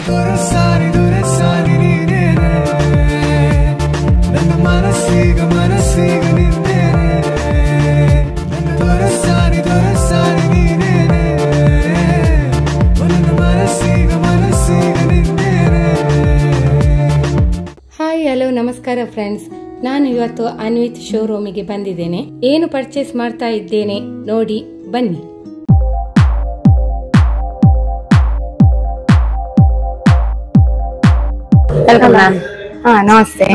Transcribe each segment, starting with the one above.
Hello ನಮಸ್ಕಾರ friends, ನಾನು ಇವತ್ತು ಅನ್ವಿತ್ ಶೋರೂಮಿಗೆ ಬಂದಿದ್ದೇನೆ. ಏನು ಪರ್ಚೇಸ್ ಮಾಡ್ತಾ ಇದ್ದೇನೆ ನೋಡಿ ಬನ್ನಿ. ನಮಸ್ತೆ.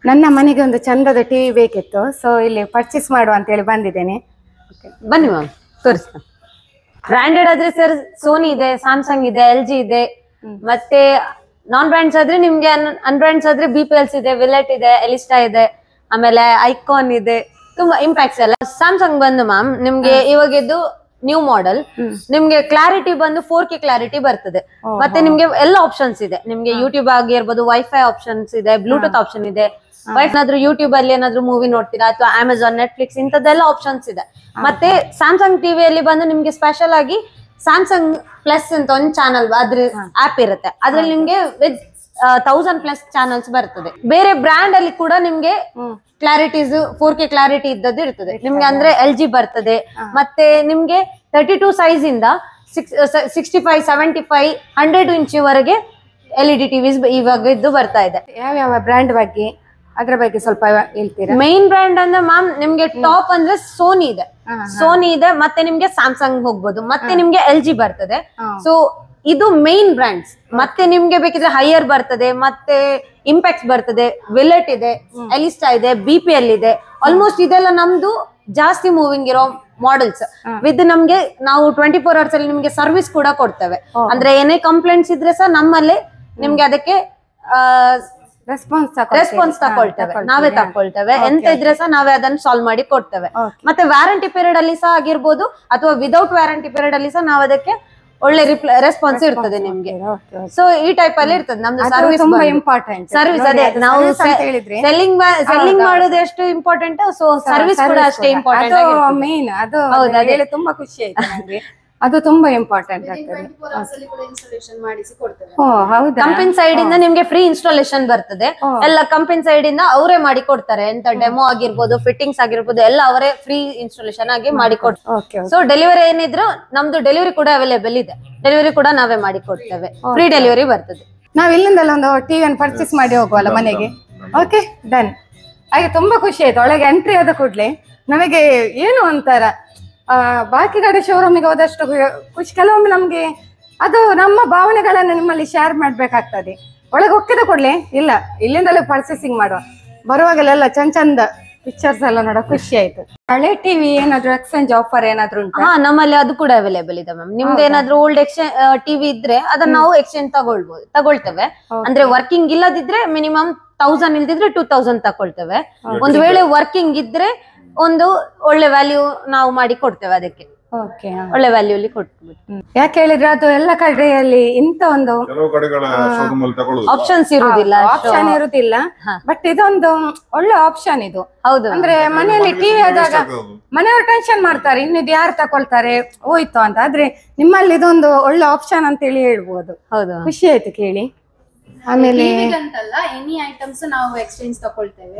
ನನ್ನ ಮನೆಗೆ ಒಂದು ಚಂದದ ಟಿವಿ ಬೇಕಿತ್ತು, ಸೊ ಇಲ್ಲಿ ಪರ್ಚೇಸ್ ಮಾಡುವ ಅಂತ ಹೇಳಿ ಬಂದಿದ್ದೇನೆ. ಬನ್ನಿ ಮ್ಯಾಮ್, ತೋರಿಸ್ತಾ. ಬ್ರಾಂಡೆಡ್ ಆದ್ರೆ ಸರ್ ಸೋನಿ ಇದೆ, ಸ್ಯಾಮ್ಸಂಗ್ ಇದೆ, LG ಇದೆ. ಮತ್ತೆ ನಾನ್ ಬ್ರಾಂಡ್ಸ್ ಆದ್ರೆ ನಿಮ್ಗೆ ಅನ್ಬ್ರಾಂಡ್ಸ್ ಆದ್ರೆ BPLs ಇದೆ, ವಿಲೆಟ್ ಇದೆ, ಎಲಿಸ್ಟಾ ಇದೆ, ಆಮೇಲೆ ಐಕಾನ್ ಇದೆ, ತುಂಬಾ ಇಂಪ್ಯಾಕ್ಟ್ಸ್ ಎಲ್ಲ. ಸ್ಯಾಮ್ಸಂಗ್ ಬಂದು ಮ್ಯಾಮ್ ನಿಮ್ಗೆ ಇವಾಗಿದ್ದು ನ್ಯೂ ಮಾಡೆಲ್, ನಿಮ್ಗೆ ಕ್ಲಾರಿಟಿ ಬಂದು 4K ಕ್ಲಾರಿಟಿ ಬರ್ತದೆ. ಮತ್ತೆ ನಿಮ್ಗೆ ಎಲ್ಲ ಆಪ್ಷನ್ಸ್ ಇದೆ. ನಿಮ್ಗೆ ಯೂಟ್ಯೂಬ್ ಆಗಿರ್ಬೋದು, ವೈಫೈ ಆಪ್ಷನ್ಸ್ ಇದೆ, ಬ್ಲೂಟೂತ್ ಆಪ್ಷನ್ ಇದೆ. ಏನಾದ್ರೂ ಯೂಟ್ಯೂಬ್ ಅಲ್ಲಿ ಏನಾದ್ರೂ ಮೂವಿ ನೋಡ್ತೀರಾ ಅಥವಾ ಅಮೆಝಾನ್, ನೆಟ್ಫ್ಲಿಕ್ಸ್ ಇಂಥದ್ದೆಲ್ಲ ಆಪ್ಷನ್ಸ್ ಇದೆ. ಮತ್ತೆ ಸ್ಯಾಮ್ಸಂಗ್ ಟಿವಿಯಲ್ಲಿ ಬಂದು ನಿಮ್ಗೆ ಸ್ಪೆಷಲ್ ಆಗಿ ಸ್ಯಾಮ್ಸಂಗ್ ಪ್ಲಸ್ ಅಂತ ಒಂದು ಚಾನಲ್ ಅದ್ರ ಆಪ್ ಇರುತ್ತೆ. ಅದ್ರಲ್ಲಿ ನಿಮ್ಗೆ 1000+ ಚಾನಲ್ಸ್ ಬರ್ತದೆ. ಬೇರೆ ಬ್ರ್ಯಾಂಡ್ ಅಲ್ಲಿ ಕೂಡ ನಿಮ್ಗೆ ಕ್ಲಾರಿಟೀಸ್ 4K ಕ್ಲಾರಿಟಿ ಇದ್ದದ್ದು ಇರ್ತದೆ ನಿಮ್ಗೆ. ಅಂದ್ರೆ LG ಬರ್ತದೆ. ಮತ್ತೆ ನಿಮ್ಗೆ 32 ಸೈಜ್ ಇಂದ 65, 75, 100 ಇಂಚ್ ವರೆಗೆ LED ಟಿವಿಸ್ ಇವಾಗ ಇದ್ದು ಬರ್ತಾ ಇದೆ. ಯಾವ ಬ್ರ್ಯಾಂಡ್ ಬಗ್ಗೆ ಅದ್ರ ಬಗ್ಗೆ ಸ್ವಲ್ಪ ಹೇಳ್ತೀರಾ? ಮೈನ್ ಬ್ರ್ಯಾಂಡ್ ಅಂದ್ರೆ ಮ್ಯಾಮ್ ನಿಮ್ಗೆ ಟಾಪ್ ಅಂದ್ರೆ ಸೋನಿ ಇದೆ, ಮತ್ತೆ ನಿಮ್ಗೆ ಸ್ಯಾಮ್ಸಂಗ್ ಹೋಗ್ಬೋದು, ಮತ್ತೆ ನಿಮ್ಗೆ LG ಬರ್ತದೆ. ಸೊ ಇದು ಮೈನ್ ಬ್ರ್ಯಾಂಡ್ಸ್. ಮತ್ತೆ ನಿಮ್ಗೆ ಬೇಕಿದ್ರೆ ಹೈಯರ್ ಬರ್ತದೆ, ಮತ್ತೆ ಇಂಪ್ಯಾಕ್ಸ್ ಬರ್ತದೆ, ವಿಲೆಟ್ ಇದೆ, ಎಲಿಸ್ಟಾ ಇದೆ, BPL ಇದೆ. ಆಲ್ಮೋಸ್ಟ್ ಇದೆಲ್ಲ ನಮ್ದು ಜಾಸ್ತಿ ಮೂವಿಂಗ್ ಇರೋ ಮಾಡೆಲ್ಸ್. ವಿತ್ ನಮ್ಗೆ ನಾವು 24 hours ಅಲ್ಲಿ ನಿಮ್ಗೆ ಸರ್ವಿಸ್ ಕೂಡ ಕೊಡ್ತೇವೆ. ಅಂದ್ರೆ ಏನೇ ಕಂಪ್ಲೇಂಟ್ಸ್ ಇದ್ರೆ ಸಹ ನಮ್ಮಲ್ಲೇ ನಿಮ್ಗೆ ಅದಕ್ಕೆ ರೆಸ್ಪಾನ್ಸ್ ತಗೊಳ್ತೇವೆ, ನಾವೇ ತಗೊಳ್ತೇವೆ. ಎಂತ ಇದ್ರೆ ಸಹ ನಾವೇ ಅದನ್ನ ಸಾಲ್ವ್ ಮಾಡಿ ಕೊಡ್ತೇವೆ. ಮತ್ತೆ ವ್ಯಾರಂಟಿ ಪೀರಿಯಡ್ ಅಲ್ಲಿ ಸಹ ಆಗಿರ್ಬೋದು ಅಥವಾ ವಿದೌಟ್ ವ್ಯಾರಂಟಿ ಪೀರಿಯಡ್ ಅಲ್ಲಿ ಸಹ ನಾವು ಅದಕ್ಕೆ ಒಳ್ಳೆ ರೆಸ್ಪಾನ್ಸ್ ಇರ್ತದೆ ನಿಮ್ಗೆ. ಸೊ ಈ ಟೈಪ್ ಅಲ್ಲಿ ಇರ್ತದೆ ನಮ್ದು ಸರ್ವಿಸ್. ಸರ್ವಿಸ್ ಅದೇ ನಾವು ಸೆಲ್ಲಿಂಗ್ ಮಾಡೋದು ಎಷ್ಟು ಇಂಪಾರ್ಟೆಂಟ್, ಸೊ ಸರ್ವಿಸ್ ಕೂಡ ಅಷ್ಟೇ ಇಂಪಾರ್ಟೆಂಟ್. ತುಂಬಾ ಖುಷಿ ಆಯ್ತು ನನಗೆ. ಅದು ತುಂಬಾ ಇಂಪಾರ್ಟೆಂಟ್ ಆಗ್ತದೆ. ಕಂಪನಿ ಸೈಡ್ ಇಂದ ನಿಮ್ಗೆ ಫ್ರೀ ಇನ್ಸ್ಟಾಲೇಷನ್ ಬರ್ತದೆ. ಎಲ್ಲ ಕಂಪನಿ ಸೈಡ್ ಇಂದ ಅವರೇ ಮಾಡಿ ಕೊಡ್ತಾರೆ. ಎಂತ ಡೆಮೋ ಆಗಿರ್ಬೋದು, ಫಿಟ್ಟಿಂಗ್ಸ್ ಆಗಿರ್ಬೋದು, ಎಲ್ಲ ಅವರೇ ಫ್ರೀ ಇನ್ಸ್ಟಾಲೇಷನ್ ಆಗಿ ಮಾಡಿ ಕೊಡ್ತಾರೆ. ಸೊ ಡೆಲಿವರಿ ಏನಿದ್ರು ನಮ್ದು ಡೆಲಿವರಿ ಕೂಡ ಅವೈಲೇಬಲ್ ಇದೆ. ಡೆಲಿವರಿ ಕೂಡ ನಾವೇ ಮಾಡಿ ಕೊಡ್ತೇವೆ, ಫ್ರೀ ಡೆಲಿವರಿ ಬರ್ತದೆ. ನಾವ್ ಇಲ್ಲಿಂದಲ್ಲ ಒಂದು ಟಿವಿಯನ್ನು ಪರ್ಚೇಸ್ ಮಾಡಿ ಹೋಗುವಲ್ಲ ಮನೆಗೆ. Okay, done. ಹಾಗೆ ತುಂಬಾ ಖುಷಿ ಆಯ್ತು. ಒಳಗೆ ಎಂಟ್ರಿ ಆದ ಕೂಡ್ಲೆ ನಮಗೆ ಏನು ಅಂತಾರ ಬಾಕಿ ಕಡೆ ಶೋರೂಮಿಗೆ ಹೋದಷ್ಟು ಖುಷಿ. ಕೆಲವೊಮ್ಮೆ ನಮ್ಗೆ ಅದು ನಮ್ಮ ಭಾವನೆಗಳನ್ನು ನಿಮ್ಮಲ್ಲಿ ಶೇರ್ ಮಾಡ್ಬೇಕಾಗ್ತದೆ. ಒಳಗೆ ಹೋಗ್ತಿದ ಕೂಡ್ಲೆ ಇಲ್ಲ ಇಲ್ಲಿಂದಲೇ ಪರ್ಚೇಸಿಂಗ್ ಮಾಡುವ, ಬರುವಾಗಲೆಲ್ಲ ಚಂದ ಪಿಕ್ಚರ್ಸ್ ಎಲ್ಲ ನೋಡೋ ಖುಷಿ ಆಯ್ತು. ಹಳೆ ಟಿವಿ ಏನಾದ್ರು ಎಕ್ಸ್ಚೇಂಜ್ ಆಫರ್ ಏನಾದ್ರು ಉಂಟಾ? ನಮ್ಮಲ್ಲಿ ಅದು ಕೂಡ ಅವೈಲೇಬಲ್ ಇದೆ ಮ್ಯಾಮ್. ನಿಮ್ದು ಏನಾದ್ರು ಓಲ್ಡ್ ಟಿವಿ ಇದ್ರೆ ಅದನ್ನ ನಾವು ಎಕ್ಸ್ಚೇಂಜ್ ತಗೊಳ್ತೇವೆ. ಅಂದ್ರೆ ವರ್ಕಿಂಗ್ ಇಲ್ಲದಿದ್ರೆ ಮಿನಿಮಮ್ 1000 ಇಲ್ದಿದ್ರೆ 2000 ತಗೊಳ್ತೇವೆ. ಒಂದು ವೇಳೆ ವರ್ಕಿಂಗ್ ಇದ್ರೆ ಒಂದು ಒಳ್ಳೆ ವ್ಯಾಲ್ಯೂ ನಾವು ಮಾಡಿ ಕೊಡ್ತೇವೆ. ಅದಕ್ಕೆ ಒಳ್ಳೆ ವ್ಯಾಲ್ಯೂ ಅಲ್ಲಿ ಕೊಡ್ತೇವೆ. ಯಾಕೆ ಹೇಳಿದ್ರೆ ಅದು ಎಲ್ಲ ಕಡೆಯಲ್ಲಿ ಇಂತ ಒಂದು ಆಪ್ಷನ್ಸ್ ಇರುವುದಿಲ್ಲ. ಬಟ್ ಇದೊಂದು ಒಳ್ಳೆ ಆಪ್ಷನ್ ಇದು. ಹೌದು. ಅಂದ್ರೆ ಮನೆಯಲ್ಲಿ ಟಿವಿ ಆದಾಗ ಮನೆಯವರು ಟೆನ್ಷನ್ ಮಾಡ್ತಾರೆ, ಇನ್ನಿದು ಯಾರು ತಕೊಳ್ತಾರೆ ಹೋಯ್ತು ಅಂತ. ಆದ್ರೆ ನಿಮ್ಮಲ್ಲಿ ಇದೊಂದು ಒಳ್ಳೆ ಆಪ್ಷನ್ ಅಂತ ಹೇಳಿ ಹೇಳ್ಬೋದು. ಹೌದು, ಖುಷಿ ಆಯ್ತು ಕೇಳಿ. ಆಮೇಲೆ ಅಂತಲ್ಲ ಎನಿ ಐಟಮ್ಸ್ ನಾವು ಎಕ್ಸ್ಚೇಂಜ್ ತಗೊಳ್ತೇವೆ.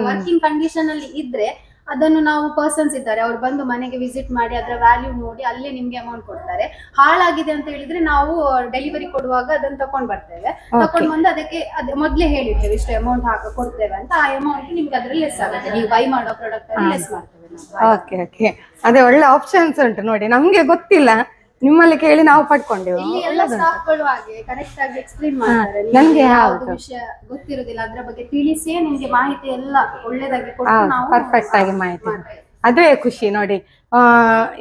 ವರ್ಕಿಂಗ್ ಕಂಡೀಷನ್ ಅಲ್ಲಿ ಇದ್ರೆ ಅದನ್ನು ನಾವು ಪರ್ಸನ್ಸ್ ಇದ್ದಾರೆ, ಅವ್ರು ಬಂದು ಮನೆಗೆ ವಿಸಿಟ್ ಮಾಡಿ ಅದರ ವ್ಯಾಲ್ಯೂ ನೋಡಿ ಅಲ್ಲೇ ನಿಮ್ಗೆ ಅಮೌಂಟ್ ಕೊಡ್ತಾರೆ. ಹಾಳಾಗಿದೆ ಅಂತ ಹೇಳಿದ್ರೆ ನಾವು ಡೆಲಿವರಿ ಕೊಡುವಾಗ ಅದನ್ನ ತಕೊಂಡ್ ಬರ್ತೇವೆ. ತಕೊಂಡ್ ಬಂದು ಅದಕ್ಕೆ ಮೊದ್ಲೇ ಹೇಳಿರ್ತೇವೆ ಇಷ್ಟು ಅಮೌಂಟ್ ಕೊಡ್ತೇವೆ ಅಂತ. ಆ ಅಮೌಂಟ್ ನಿಮ್ಗೆ ಅದ್ರಲ್ಲಿ ಲೆಸ್ ಆಗುತ್ತೆ. ನೀವು ಬೈ ಮಾಡೋ ಪ್ರಾಡಕ್ಟ್ ಅಲ್ಲಿ ಲೆಸ್ ಮಾಡ್ತೇವೆ. ಓಕೆ, ಅದೇ ಒಳ್ಳೆ ಆಪ್ಷನ್ಸ್ ಉಂಟು ನೋಡಿ. ನಮ್ಗೆ ಗೊತ್ತಿಲ್ಲ, ನಿಮ್ಮಲ್ಲಿ ಕೇಳಿ ನಾವು ಪಡ್ಕೊಂಡೆವು. ಕರೆಕ್ಟ್ ಆಗಿ ಎಕ್ಸ್ಪ್ಲೇನ್ ಮಾಡ್ತಾರೆ. ನನ್ಗೆ ಯಾವ್ದು ವಿಷಯ ಗೊತ್ತಿರೋದಿಲ್ಲ ಅದ್ರ ಬಗ್ಗೆ ತಿಳಿಸಿ ನಿಮ್ಗೆ ಮಾಹಿತಿ ಎಲ್ಲ ಒಳ್ಳೇದಾಗಿ ಪರ್ಫೆಕ್ಟ್ ಆಗಿ ಮಾಹಿತಿ. ಅದೇ ಖುಷಿ ನೋಡಿ.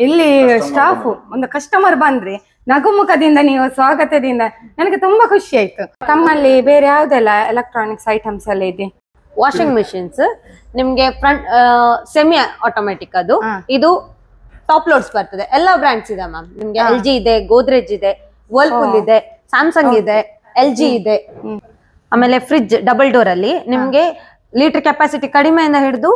ಇಲ್ಲಿ ಸ್ಟಾಫ್ ಒಂದು ಕಸ್ಟಮರ್ ಬಂದ್ರೆ ನಗುಮುಖದಿಂದ ನೀವು ಸ್ವಾಗತದಿಂದ ನನಗೆ ತುಂಬಾ ಖುಷಿ ಆಯ್ತು. ತಮ್ಮಲ್ಲಿ ಬೇರೆ ಯಾವ್ದೆಲ್ಲ ಎಲೆಕ್ಟ್ರಾನಿಕ್ಸ್ ಐಟಮ್ಸ್ ಎಲ್ಲ ಇದೆ? ವಾಷಿಂಗ್ ಮಿಷಿನ್ಸ್ ನಿಮ್ಗೆ ಫ್ರಂಟ್ ಸೆಮಿ ಆಟೋಮೆಟಿಕ್, ಅದು ಇದು ಟಾಪ್ ಲೋಡ್ಸ್ ಬರ್ತದೆ. ಎಲ್ಲಾ ಬ್ರಾಂಡ್ಸ್ ಇದೆ ಮ್ಯಾಮ್. ನಿಮ್ಗೆ LG ಇದೆ, ಗೋದ್ರೇಜ್ ಇದೆ, ವರ್ಲ್ಪೂಲ್ ಇದೆ, ಸ್ಯಾಮ್ಸಂಗ್ ಇದೆ, LG ಇದೆ. ಆಮೇಲೆ ಫ್ರಿಡ್ಜ್ ಡಬಲ್ ಡೋರ್ ಅಲ್ಲಿ ನಿಮ್ಗೆ ಲೀಟರ್ ಕೆಪಾಸಿಟಿ ಕಡಿಮೆಯಿಂದ ಹಿಡಿದು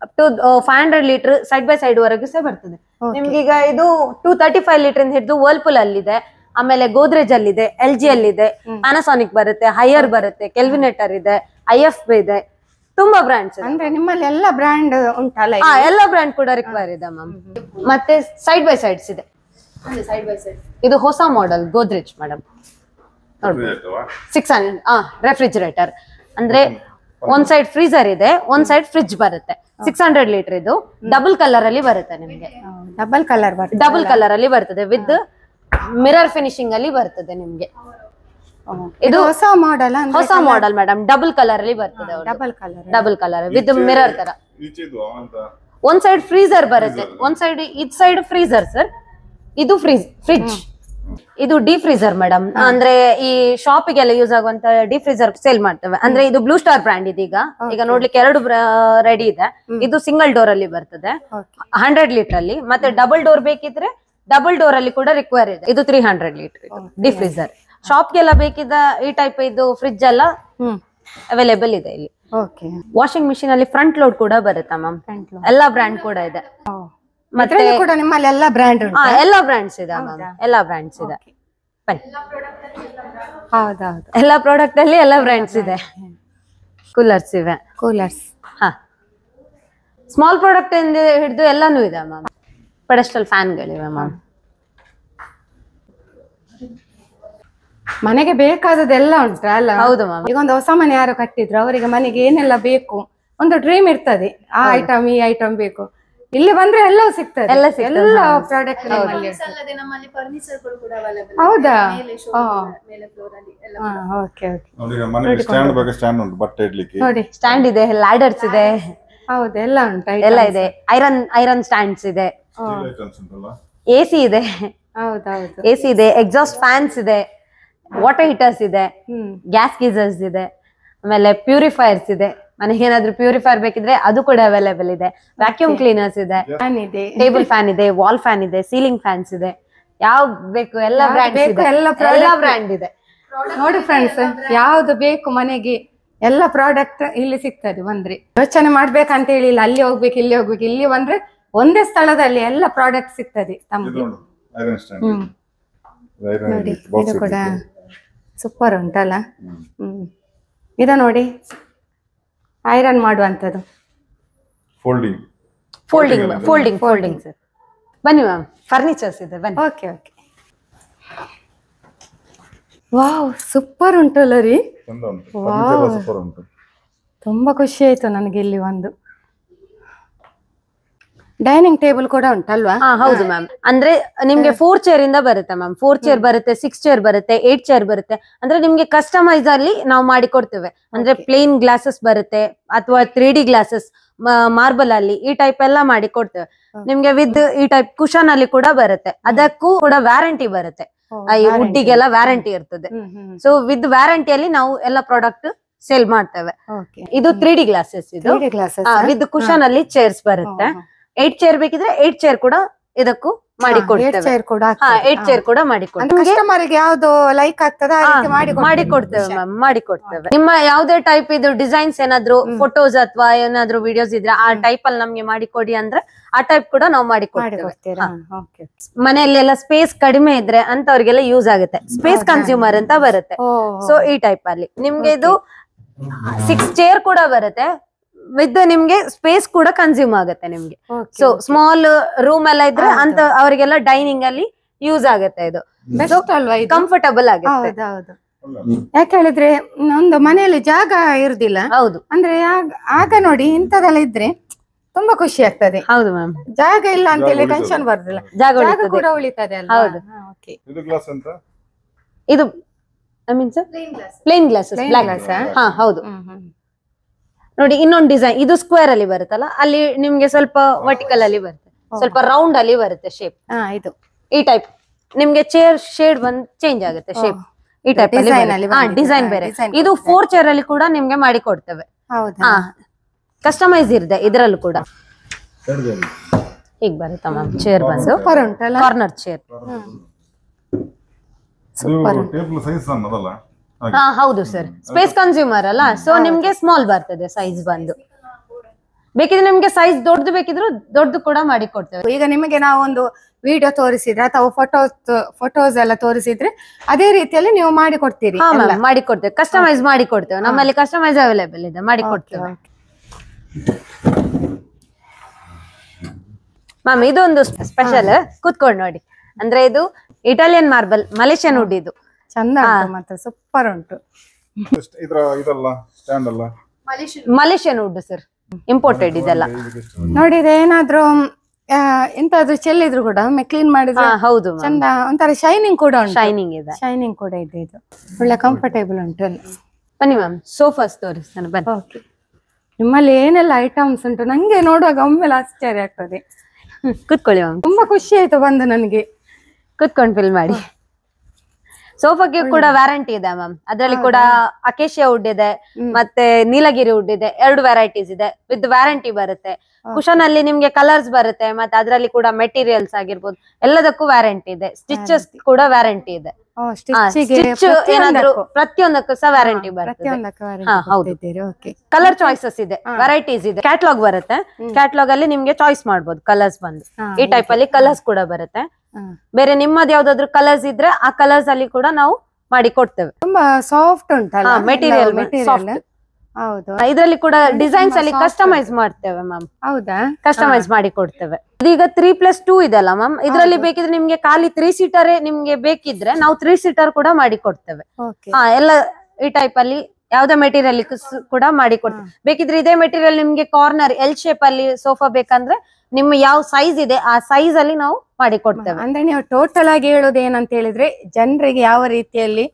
up to 500 litre side by side ವರೆಗೂ ಸಹ ಬರ್ತದೆ. ನಿಮ್ಗೆ ಈಗ ಇದು 235 ಲೀಟರ್ ಇಂದ ಹಿಡಿದು ವರ್ಲ್ಪೂಲ್ ಅಲ್ಲಿದೆ, ಆಮೇಲೆ ಗೋದ್ರೇಜ್ ಅಲ್ಲಿದೆ, LG ಅಲ್ಲಿದೆ, ಪ್ಯಾನಾಸೋನಿಕ್ ಬರುತ್ತೆ, ಹೈಯರ್ ಬರುತ್ತೆ, ಕೆಲ್ವಿನೇಟರ್ ಇದೆ, IFB ಇದೆ, ತುಂಬಾ ಬ್ರಾಂಡ್ಸ್. ಅಂದ್ರೆ ನಿಮ್ಮಲ್ಲಿ ಎಲ್ಲ ಬ್ರ್ಯಾಂಡ್ ಉಂಟಲ್ಲ? ಎಲ್ಲ ಬ್ರ್ಯಾಂಡ್ ಕೂಡ ರಿಕ್ವೈರ್ ಇದೆ ಮ್ಯಾಮ್. ಮತ್ತೆ ಸೈಡ್ ಬೈ ಸೈಡ್ಸ್ ಇದೆ. ಸೈಡ್ ಬೈ ಸೈಡ್ ಇದು ಹೊಸ ಮಾಡೆಲ್ ಗೋದ್ರೇಜ್ ಮೇಡಮ್. 600 ರೆಫ್ರಿಜರೇಟರ್ ಅಂದ್ರೆ ಒಂದ್ ಸೈಡ್ ಫ್ರೀಜರ್ ಇದೆ, ಒಂದ್ ಸೈಡ್ ಫ್ರಿಡ್ಜ್ ಬರುತ್ತೆ. 600 ಲೀಟರ್ ಇದು ಡಬಲ್ ಕಲರ್ ಅಲ್ಲಿ ಬರುತ್ತೆ ನಿಮ್ಗೆ. ಡಬಲ್ ಕಲರ್ ಬರ್ತದೆ, ಡಬಲ್ ಕಲರ್ ಅಲ್ಲಿ ಬರ್ತದೆ ವಿತ್ ಮಿರರ್ ಫಿನಿಶಿಂಗ್ ಅಲ್ಲಿ ಬರ್ತದೆ ನಿಮ್ಗೆ. ಇದು ಹೊಸ ಮಾಡೆಲ್, ಹೊಸ ಮಾಡೆಲ್ ಮೇಡಮ್. ಡಬಲ್ ಕಲರ್ ಅಲ್ಲಿ ಬರ್ತದೆ, ಡಬಲ್ ಕಲರ್ ವಿತ್ ಮಿರರ್ ತರ. ಒಂದ್ ಸೈಡ್ ಫ್ರೀಜರ್ ಬರುತ್ತೆ, ಒಂದ್ ಸೈಡ್ ಇದ್ ಸೈಡ್ ಫ್ರೀಜರ್ ಸರ್. ಇದು ಫ್ರಿಡ್ಜ್, ಇದು ಡೀ ಫ್ರೀಜರ್ ಮೇಡಮ್. ಅಂದ್ರೆ ಈ ಶಾಪಿಗೆಲ್ಲ ಯೂಸ್ ಆಗುವಂತ ಡೀ ಫ್ರೀಜರ್ ಸೇಲ್ ಮಾಡ್ತೇವೆ. ಅಂದ್ರೆ ಇದು ಬ್ಲೂ ಸ್ಟಾರ್ ಬ್ರ್ಯಾಂಡ್ ಇದೀಗ. ಈಗ ನೋಡ್ಲಿಕ್ಕೆ 2 ರೆಡಿ ಇದೆ. ಇದು ಸಿಂಗಲ್ ಡೋರ್ ಅಲ್ಲಿ ಬರ್ತದೆ 100 ಲೀಟರ್ ಅಲ್ಲಿ. ಮತ್ತೆ ಡಬಲ್ ಡೋರ್ ಬೇಕಿದ್ರೆ ಡಬಲ್ ಡೋರ್ ಅಲ್ಲಿ ಕೂಡ ರಿಕ್ವೈರ್ ಇದೆ. ಇದು 300 ಲೀಟರ್ ಡೀ ಫ್ರೀಜರ್. ಶಾಪ್ಗೆಲ್ಲ ಬೇಕಿದ್ದ ಈ ಟೈಪ್ ಇದು ಫ್ರಿಡ್ಜ್ ಎಲ್ಲ ಅವೈಲೇಬಲ್ ಇದೆ ಇಲ್ಲಿ. ವಾಷಿಂಗ್ ಮಿಷಿನ್ ಅಲ್ಲಿ ಫ್ರಂಟ್ ಲೋಡ್ ಕೂಡ ಬರುತ್ತೆ ಮ್ಯಾಮ್. ಎಲ್ಲಾ ಬ್ರ್ಯಾಂಡ್ ಕೂಡ ಇದೆ. ಮತ್ತೆ ಕೂಡ ನಿಮ್ಮಲ್ಲಿ ಎಲ್ಲ ಬ್ರ್ಯಾಂಡ್ ಉಂಟು? ಎಲ್ಲ ಬ್ರ್ಯಾಂಡ್ಸ್ ಇದೆ ಮ್ಯಾಮ್, ಎಲ್ಲ ಬ್ರ್ಯಾಂಡ್ಸ್ ಇದೆ. ಹೌದೌದು, ಎಲ್ಲ ಪ್ರಾಡಕ್ಟ್ ಅಲ್ಲಿ ಎಲ್ಲ ಬ್ರ್ಯಾಂಡ್ಸ್ ಇದೆ. ಕೂಲರ್ಸ್ ಇವೆ, ಕೂಲರ್ಸ್. ಸ್ಮಾಲ್ ಪ್ರಾಡಕ್ಟ್ ಇಂದ ಹಿಡಿದು ಎಲ್ಲಾನು ಇದೆ ಮ್ಯಾಮ್. ಪೆಡೆಸ್ಟಲ್ ಫ್ಯಾನ್ ಗಳಿವೆ ಮ್ಯಾಮ್. ಮನೆಗೆ ಬೇಕಾದದೆಲ್ಲ ಉಂಟು ಅಲ್ಲ? ಹೌದು ಮ್ಯಾಮ್. ಈಗ ಒಂದು ಹೊಸ ಮನೆ ಯಾರು ಕಟ್ಟಿದ್ರು, ಅವರಿಗೆ ಮನೆಗೆ ಏನೆಲ್ಲ ಬೇಕು ಒಂದು ಡ್ರೀಮ್ ಇರ್ತದೆ. ಆ ಐಟಮ್ ಈ ಐಟಮ್ ಬೇಕು, ಇಲ್ಲಿ ಬಂದ್ರೆ ಎಲ್ಲವೂ ಸಿಗ್ತದೆ. ಎಲ್ಲ ಪ್ರಾಡಕ್ಟ್ ಅಲ್ಲದೆ ನಮ್ಮಲ್ಲಿ ಫರ್ನಿಚರ್ ಕೂಡ ಅವೈಲೇಬಲ್. ಹೌದಾ? ಮೇಲೆ ಫ್ಲೋರ್ ಅಲ್ಲಿ ಎಲ್ಲ. Okay okay. ಮನೆಗೆ ಸ್ಟ್ಯಾಂಡ್ ಬಗ್ಗೆ ಸ್ಟ್ಯಾಂಡ್ ಉಂಟು, ಬಟ್ಟೆ ಇಡ್ಲಿಕ್ಕೆ ನೋಡಿ ಸ್ಟ್ಯಾಂಡ್ ಇದೆ, ಲ್ಯಾಡರ್ಸ್ ಇದೆ. ಹೌದು, ಎಲ್ಲ ಉಂಟು, ಎಲ್ಲ ಇದೆ. ಐರನ್ ಸ್ಟ್ಯಾಂಡ್ಸ್ ಇದೆ, AC ಇದೆ. ಹೌದೌದು, AC ಇದೆ, ಎಕ್ಸಾಸ್ಟ್ ಫ್ಯಾನ್ಸ್ ಇದೆ, ವಾಟರ್ ಹೀಟರ್ಸ್ ಇದೆ, ಗ್ಯಾಸ್ ಗೀಸರ್ಸ್ ಇದೆ, ಆಮೇಲೆ ಪ್ಯೂರಿಫೈರ್ಸ್ ಇದೆ. ಮನೆಗೆ ಏನಾದ್ರು ಪ್ಯೂರಿಫೈರ್ ಬೇಕಿದ್ರೆ ಅದು ಕೂಡ ಅವೈಲೇಬಲ್ ಇದೆ. ವ್ಯಾಕ್ಯೂಮ್ ಕ್ಲೀನರ್ಸ್ ಇದೆ, ಟೇಬಲ್ ಫ್ಯಾನ್ ಇದೆ, ವಾಲ್ ಫ್ಯಾನ್ ಇದೆ, ಸೀಲಿಂಗ್ ಫ್ಯಾನ್ಸ್ ಇದೆ. ಯಾವ ಬೇಕು ಎಲ್ಲ ಬ್ರ್ಯಾಂಡ್ ಇದೆ, ಎಲ್ಲ ಬ್ರ್ಯಾಂಡ್ ಇದೆ. ನೋಡಿ ಫ್ರೆಂಡ್ಸ್, ಯಾವ್ದು ಬೇಕು ಮನೆಗೆ ಎಲ್ಲ ಪ್ರಾಡಕ್ಟ್ ಇಲ್ಲಿ ಸಿಗ್ತದೆ. ಬಂದ್ರೆ ಯೋಚನೆ ಮಾಡ್ಬೇಕಂತ ಹೇಳಿಲ್ಲ, ಅಲ್ಲಿ ಹೋಗ್ಬೇಕು ಇಲ್ಲಿ ಹೋಗ್ಬೇಕು, ಇಲ್ಲಿ ಬಂದ್ರೆ ಒಂದೇ ಸ್ಥಳದಲ್ಲಿ ಎಲ್ಲ ಪ್ರಾಡಕ್ಟ್ ಸಿಗ್ತದೆ ತಮ್ಗೆ. ನೋಡಿ ಇದು ಕೂಡ ಸೂಪರ್ ಉಂಟಲ್ಲ. ಇದ ನೋಡಿ ಐರನ್ ಮಾಡುವಂತದ್ದು, ಫೋಲ್ಡಿಂಗ್ ಸರ್. ಬನ್ನಿ ಮ್ಯಾಮ್, ಫರ್ನಿಚರ್ಸ್ ಇದೆ ಬನ್ನಿ. Okay okay. ವಾವ್, ಸೂಪರ್ ಉಂಟಲ್ಲ ರೀ. ತುಂಬಾ ಖುಷಿ ಆಯ್ತು ನನಗೆ. ಇಲ್ಲಿ ಒಂದು ಡೈನಿಂಗ್ ಟೇಬಲ್ ಕೂಡ ಉಂಟಲ್ವಾ? ಹೌದು ಮ್ಯಾಮ್. ಅಂದ್ರೆ ನಿಮ್ಗೆ 4 ಚೇರ್ ಇಂದ ಬರುತ್ತೆ ಮ್ಯಾಮ್. 4 ಚೇರ್ ಬರುತ್ತೆ, 6 ಚೇರ್ ಬರುತ್ತೆ, 8 ಚೇರ್ ಬರುತ್ತೆ. ಅಂದ್ರೆ ನಿಮ್ಗೆ ಕಸ್ಟಮೈಸ್ ಅಲ್ಲಿ ನಾವು ಮಾಡಿ ಕೊಡ್ತೇವೆ. ಅಂದ್ರೆ ಪ್ಲೇನ್ ಗ್ಲಾಸಸ್ ಬರುತ್ತೆ ಅಥವಾ 3D ಗ್ಲಾಸಸ್ ಮಾರ್ಬಲ್ ಅಲ್ಲಿ ಈ ಟೈಪ್ ಎಲ್ಲ ಮಾಡಿ ಕೊಡ್ತೇವೆ ನಿಮ್ಗೆ. ವಿತ್ ಈ ಟೈಪ್ ಕುಶನ್ ಅಲ್ಲಿ ಕೂಡ ಬರುತ್ತೆ, ಅದಕ್ಕೂ ಕೂಡ ವ್ಯಾರಂಟಿ ಬರುತ್ತೆ. ಈ ವುಡ್ಡಿಗೆಲ್ಲ ವ್ಯಾರಂಟಿ ಇರ್ತದೆ. ಸೊ ವಿತ್ ವ್ಯಾರಂಟಿಯಲ್ಲಿ ನಾವು ಎಲ್ಲ ಪ್ರಾಡಕ್ಟ್ ಸೇಲ್ ಮಾಡ್ತೇವೆ. ಇದು 3D ಗ್ಲಾಸಸ್, ಇದು ವಿತ್ ಕುಶನ್ ಅಲ್ಲಿ ಚೇರ್ಸ್ ಬರುತ್ತೆ. 8 ಚೇರ್ ಬೇಕಿದ್ರೆ 8 ಚೇರ್ ಕೂಡ ಇದಕ್ಕೂ ಮಾಡಿ ಕೊಡ್ತೇವೆ. 8 ಚೇರ್ ಕೂಡ ಮಾಡಿ ಕಸ್ಟಮರ್ಗೆ ಯಾವ್ದು ಲೈಕ್ ಆಗ್ತದೆ ಮಾಡಿ ಕೊಡ್ತೇವೆ ಮ್ಯಾಮ್, ಮಾಡಿ ಕೊಡ್ತೇವೆ. ನಿಮ್ಮ ಯಾವ್ದೇ ಟೈಪ್ ಇದು ಡಿಸೈನ್ಸ್ ಏನಾದ್ರು ಫೋಟೋಸ್ ಅಥವಾ ಏನಾದ್ರು ವಿಡಿಯೋಸ್ ಇದ್ರೆ ಆ ಟೈಪ್ ಅಲ್ಲಿ ನಮ್ಗೆ ಮಾಡಿ ಕೊಡಿ ಅಂದ್ರೆ ಆ ಟೈಪ್ ಕೂಡ ನಾವು ಮಾಡಿ ಕೊಡ್ತೇವೆ. ಮನೆಯಲ್ಲೆಲ್ಲ ಸ್ಪೇಸ್ ಕಡಿಮೆ ಇದ್ರೆ ಅಂತವ್ರಿಗೆಲ್ಲ ಯೂಸ್ ಆಗುತ್ತೆ. ಸ್ಪೇಸ್ ಕನ್ಸ್ಯೂಮರ್ ಅಂತ ಬರುತ್ತೆ. ಸೊ ಈ ಟೈಪ್ ಅಲ್ಲಿ ನಿಮ್ಗೆ ಇದು 6 ಚೇರ್ ಕೂಡ ಬರುತ್ತೆ ವಿತ್ ನಿಮ್ಗೆ ಸ್ಪೇಸ್ ಕೂಡ ಕನ್ಸ್ಯೂಮ್ ಆಗುತ್ತೆ ನಿಮ್ಗೆ. ಸೊ ಸ್ಮಾಲ್ ರೂಮ್ ಎಲ್ಲ ಇದ್ರೆ ಅಂತ ಅವರಿಗೆಲ್ಲ ಡೈನಿಂಗ್ ಅಲ್ಲಿ ಯೂಸ್ ಆಗುತ್ತೆ. ಇದು ಕಂಫರ್ಟಬಲ್ ಆಗುತ್ತೆ. ಯಾಕೆ ಹೇಳಿದ್ರೆ ಒಂದು ಮನೆಯಲ್ಲಿ ಜಾಗ ಇರುದಿಲ್ಲ. ಹೌದು, ಅಂದ್ರೆ ಆಗ ನೋಡಿ ಇಂಥದೆಲ್ಲ ಇದ್ರೆ ತುಂಬಾ ಖುಷಿ ಆಗ್ತದೆ. ಹೌದು ಮ್ಯಾಮ್. ಜಾಗ ಇಲ್ಲ ಅಂತ ಹೇಳಿ ಟೆನ್ಷನ್ ಬರುದಿಲ್ಲ, ಜಾಗ ಕೂಡ ಉಳಿತದೆ ಅಲ್ಲ. ಹೌದು. ಇದು I mean sir plain glasses, black glass. ಹೌದು ನೋಡಿ. ಇನ್ನೊಂದು ಡಿಸೈನ್ ಇದು ಸ್ಕ್ವೇರ್ ಅಲ್ಲಿ ಬರುತ್ತಲ್ಲ, ಅಲ್ಲಿ ನಿಮ್ಗೆ ಸ್ವಲ್ಪ ವರ್ಟಿಕಲ್ ಅಲ್ಲಿ ಬರುತ್ತೆ, ಸ್ವಲ್ಪ ರೌಂಡ್ ಅಲ್ಲಿ ಬರುತ್ತೆ ಶೇಪ್. ಇದು ಈ ಟೈಪ್ ನಿಮ್ಗೆ ಚೇರ್ ಶೇಡ್ ಬಂದ್ ಚೇಂಜ್ ಆಗುತ್ತೆ ಶೇಪ್. ಈ ಟೈಪ್ ಡಿಸೈನ್ ಬೇರೆ. ಇದು 4 ಚೇರ್ ಅಲ್ಲಿ ಕೂಡ ನಿಮ್ಗೆ ಮಾಡಿ ಕೊಡ್ತೇವೆ. ಕಸ್ಟಮೈಸ್ ಇದೆ ಇದ್ರಲ್ಲೂ ಕೂಡ. ಹೀಗ್ ಬರುತ್ತೆ ಮ್ಯಾಮ್ ಚೇರ್ ಬಂದು, ಕಾರ್ನರ್ ಚೇರ್. ಹೌದು ಸರ್, ಸ್ಪೇಸ್ ಕನ್ಸ್ಯೂಮರ್ ಅಲ್ಲ, ಸೊ ನಿಮ್ಗೆ ಸ್ಮಾಲ್ ಬರ್ತದೆ ಸೈಜ್ ಬಂದು. ಬೇಕಿದ್ರೆ ನಿಮ್ಗೆ ಸೈಜ್ ದೊಡ್ಡದು ಬೇಕಿದ್ರು ದೊಡ್ಡದು ಕೂಡ ಮಾಡಿ ಕೊಡ್ತೇವೆ. ಈಗ ನಿಮಗೆ ನಾವು ಒಂದು ವಿಡಿಯೋ ತೋರಿಸಿದ್ರೆ ಅಥವಾ ಫೋಟೋಸ್ ಎಲ್ಲ ತೋರಿಸಿದ್ರೆ ಅದೇ ರೀತಿಯಲ್ಲಿ ನೀವು ಮಾಡಿ ಕೊಡ್ತೀರಿ? ಹಾ ಮ್ಯಾಮ್, ಮಾಡಿ ಕೊಡ್ತೇವೆ, ಕಸ್ಟಮೈಸ್ ಮಾಡಿ ಕೊಡ್ತೇವೆ. ನಮ್ಮಲ್ಲಿ ಕಸ್ಟಮೈಸ್ ಅವೈಲೇಬಲ್ ಇದೆ, ಮಾಡಿ ಕೊಡ್ತೇವೆ ಮ್ಯಾಮ್. ಇದೊಂದು ಸ್ಪೆಷಲ್, ಕುತ್ಕೊಂಡು ನೋಡಿ. ಅಂದ್ರೆ ಇದು ಇಟಾಲಿಯನ್ ಮಾರ್ಬಲ್, ಮಲೇಷಿಯನ್ ವುಡ್. ಇದು ಚಂದ ಉಂಟು, ಮತ್ತೆ ಸೂಪರ್ ಉಂಟು. ಇದಲ್ಲ ಸ್ಟ್ಯಾಂಡ್ ಅಲ್ಲ, ಮಲೇಷಿಯನ್ ವುಡ್ ಸರ್, ಇಂಪೋರ್ಟೆಡ್ ಇದೆಲ್ಲ. ನೋಡಿ ಇದು ಏನಾದ್ರೂ ಎಂತಾದ್ರೂ ಚೆಲ್ಲಿದ್ರು ಕೂಡ ಕ್ಲೀನ್ ಮಾಡಿದ್ರೆ ಹೌದು ಚಂದ, ಒಂಥರ ಶೈನಿಂಗ್ ಕೂಡ ಉಂಟು. ಶೈನಿಂಗ್ ಇದೆ, ಶೈನಿಂಗ್ ಕೂಡ ಇದೆ. ಇದು ಒಳ್ಳೆ ಕಂಫರ್ಟೇಬಲ್ ಉಂಟು ಎಲ್ಲ. ಬನ್ನಿ ಮ್ಯಾಮ್, ಸೋಫಾಸ್ ತೋರಿಸ್ತಾನೆ ಬನ್ನಿ. ಓಕೆ, ನಿಮ್ಮಲ್ಲಿ ಏನೆಲ್ಲ ಐಟಮ್ಸ್ ಉಂಟು ನಂಗೆ ನೋಡುವಾಗ ಒಮ್ಮೆಲೆ ಆಶ್ಚರ್ಯ ಆಗ್ತದೆ. ಕುತ್ಕೊಳ್ಳಿ ಮ್ಯಾಮ್, ತುಂಬಾ ಖುಷಿ ಆಯ್ತು ಬಂದು ನನಗೆ. ಕುತ್ಕೊಂಡು ಫಿಲ್ ಮಾಡಿ. ಸೋಫಾಗೆ ಕೂಡ ವ್ಯಾರಂಟಿ ಇದೆ ಮ್ಯಾಮ್. ಅದ್ರಲ್ಲಿ ಕೂಡ ಅಕೇಶಿಯಾ ವುಡ್ ಇದೆ, ಮತ್ತೆ ನೀಲಗಿರಿ ವುಡ್ ಇದೆ. 2 ವೆರೈಟೀಸ್ ಇದೆ, ವಿತ್ ವ್ಯಾರಂಟಿ ಬರುತ್ತೆ. ಕುಶನ್ ಅಲ್ಲಿ ನಿಮ್ಗೆ ಕಲರ್ಸ್ ಬರುತ್ತೆ, ಮತ್ತೆ ಅದ್ರಲ್ಲಿ ಕೂಡ ಮೆಟೀರಿಯಲ್ಸ್ ಆಗಿರ್ಬೋದು, ಎಲ್ಲದಕ್ಕೂ ವ್ಯಾರಂಟಿ ಇದೆ. ಸ್ಟಿಚಸ್ ಕೂಡ ವ್ಯಾರಂಟಿ ಇದೆ. ಏನಾದ್ರು ಪ್ರತಿಯೊಂದಕ್ಕೂ ಸಹ ವ್ಯಾರಂಟಿ ಬರುತ್ತೆ. ಕಲರ್ ಚಾಯ್ಸಸ್ ಇದೆ, ವೆರೈಟೀಸ್ ಇದೆ. ಕ್ಯಾಟ್ಲಾಗ್ ಬರುತ್ತೆ, ಕ್ಯಾಟ್ಲಾಗ್ ಅಲ್ಲಿ ನಿಮ್ಗೆ ಚಾಯ್ಸ್ ಮಾಡ್ಬೋದು ಕಲರ್ಸ್ ಬಂದು. ಈ ಟೈಪ್ ಅಲ್ಲಿ ಕಲರ್ಸ್ ಕೂಡ ಬರುತ್ತೆ. ಬೇರೆ ನಿಮ್ಮದ್ ಯಾವ್ದಾದ್ರು ಕಲರ್ಸ್ ಇದ್ರೆ ಆ ಕಲರ್ಸ್ ಅಲ್ಲಿ ಕೂಡ ನಾವು ಮಾಡಿ ಕೊಡ್ತೇವೆ. ತುಂಬಾ ಸಾಫ್ಟ್ ಉಂಟಲ್ಲ ಮೆಟೀರಿಯಲ್. ಹೌದು, ಇದರಲ್ಲಿ ಕೂಡ ಡಿಸೈನ್ಸ್ ಅಲ್ಲಿ ಕಸ್ಟಮೈಸ್ ಮಾಡ್ತೇವೆ ಮ್ಯಾಮ್. ಹೌದಾ, ಕಸ್ಟಮೈಸ್ ಮಾಡಿ ಕೊಡ್ತೇವೆ. ಇದೀಗ 3+2 ಇದೆಲ್ಲ ಮ್ಯಾಮ್. ಇದ್ರಲ್ಲಿ ಬೇಕಿದ್ರೆ ನಿಮ್ಗೆ ಖಾಲಿ 3 ಸೀಟರ್ ನಿಮ್ಗೆ ಬೇಕಿದ್ರೆ ನಾವು 3 ಸೀಟರ್ ಕೂಡ ಮಾಡಿ ಕೊಡ್ತೇವೆ. ಎಲ್ಲ ಈ ಟೈಪ್ ಅಲ್ಲಿ ಯಾವ್ದೇ ಮೆಟೀರಿಯಲ್ ಕೂಡ ಮಾಡಿ ಕೊಡ್ತೇವೆ. ಬೇಕಿದ್ರೆ ಇದೇ ಮೆಟೀರಿಯಲ್ ನಿಮ್ಗೆ ಕಾರ್ನರ್ ಎಲ್ ಶೇಪ್ ಅಲ್ಲಿ ಸೋಫಾ ಬೇಕಂದ್ರೆ ನಿಮ್ಮ ಯಾವ ಸೈಜ್ ಇದೆ ಆ ಸೈಜ್ ಅಲ್ಲಿ ನಾವು ಮಾಡಿ ಕೊಡ್ತೇವೆ. ಅಂದ್ರೆ ನೀವು ಟೋಟಲ್ ಆಗಿ ಹೇಳೋದು ಏನಂತ ಹೇಳಿದ್ರೆ ಜನರಿಗೆ ಯಾವ ರೀತಿಯಲ್ಲಿ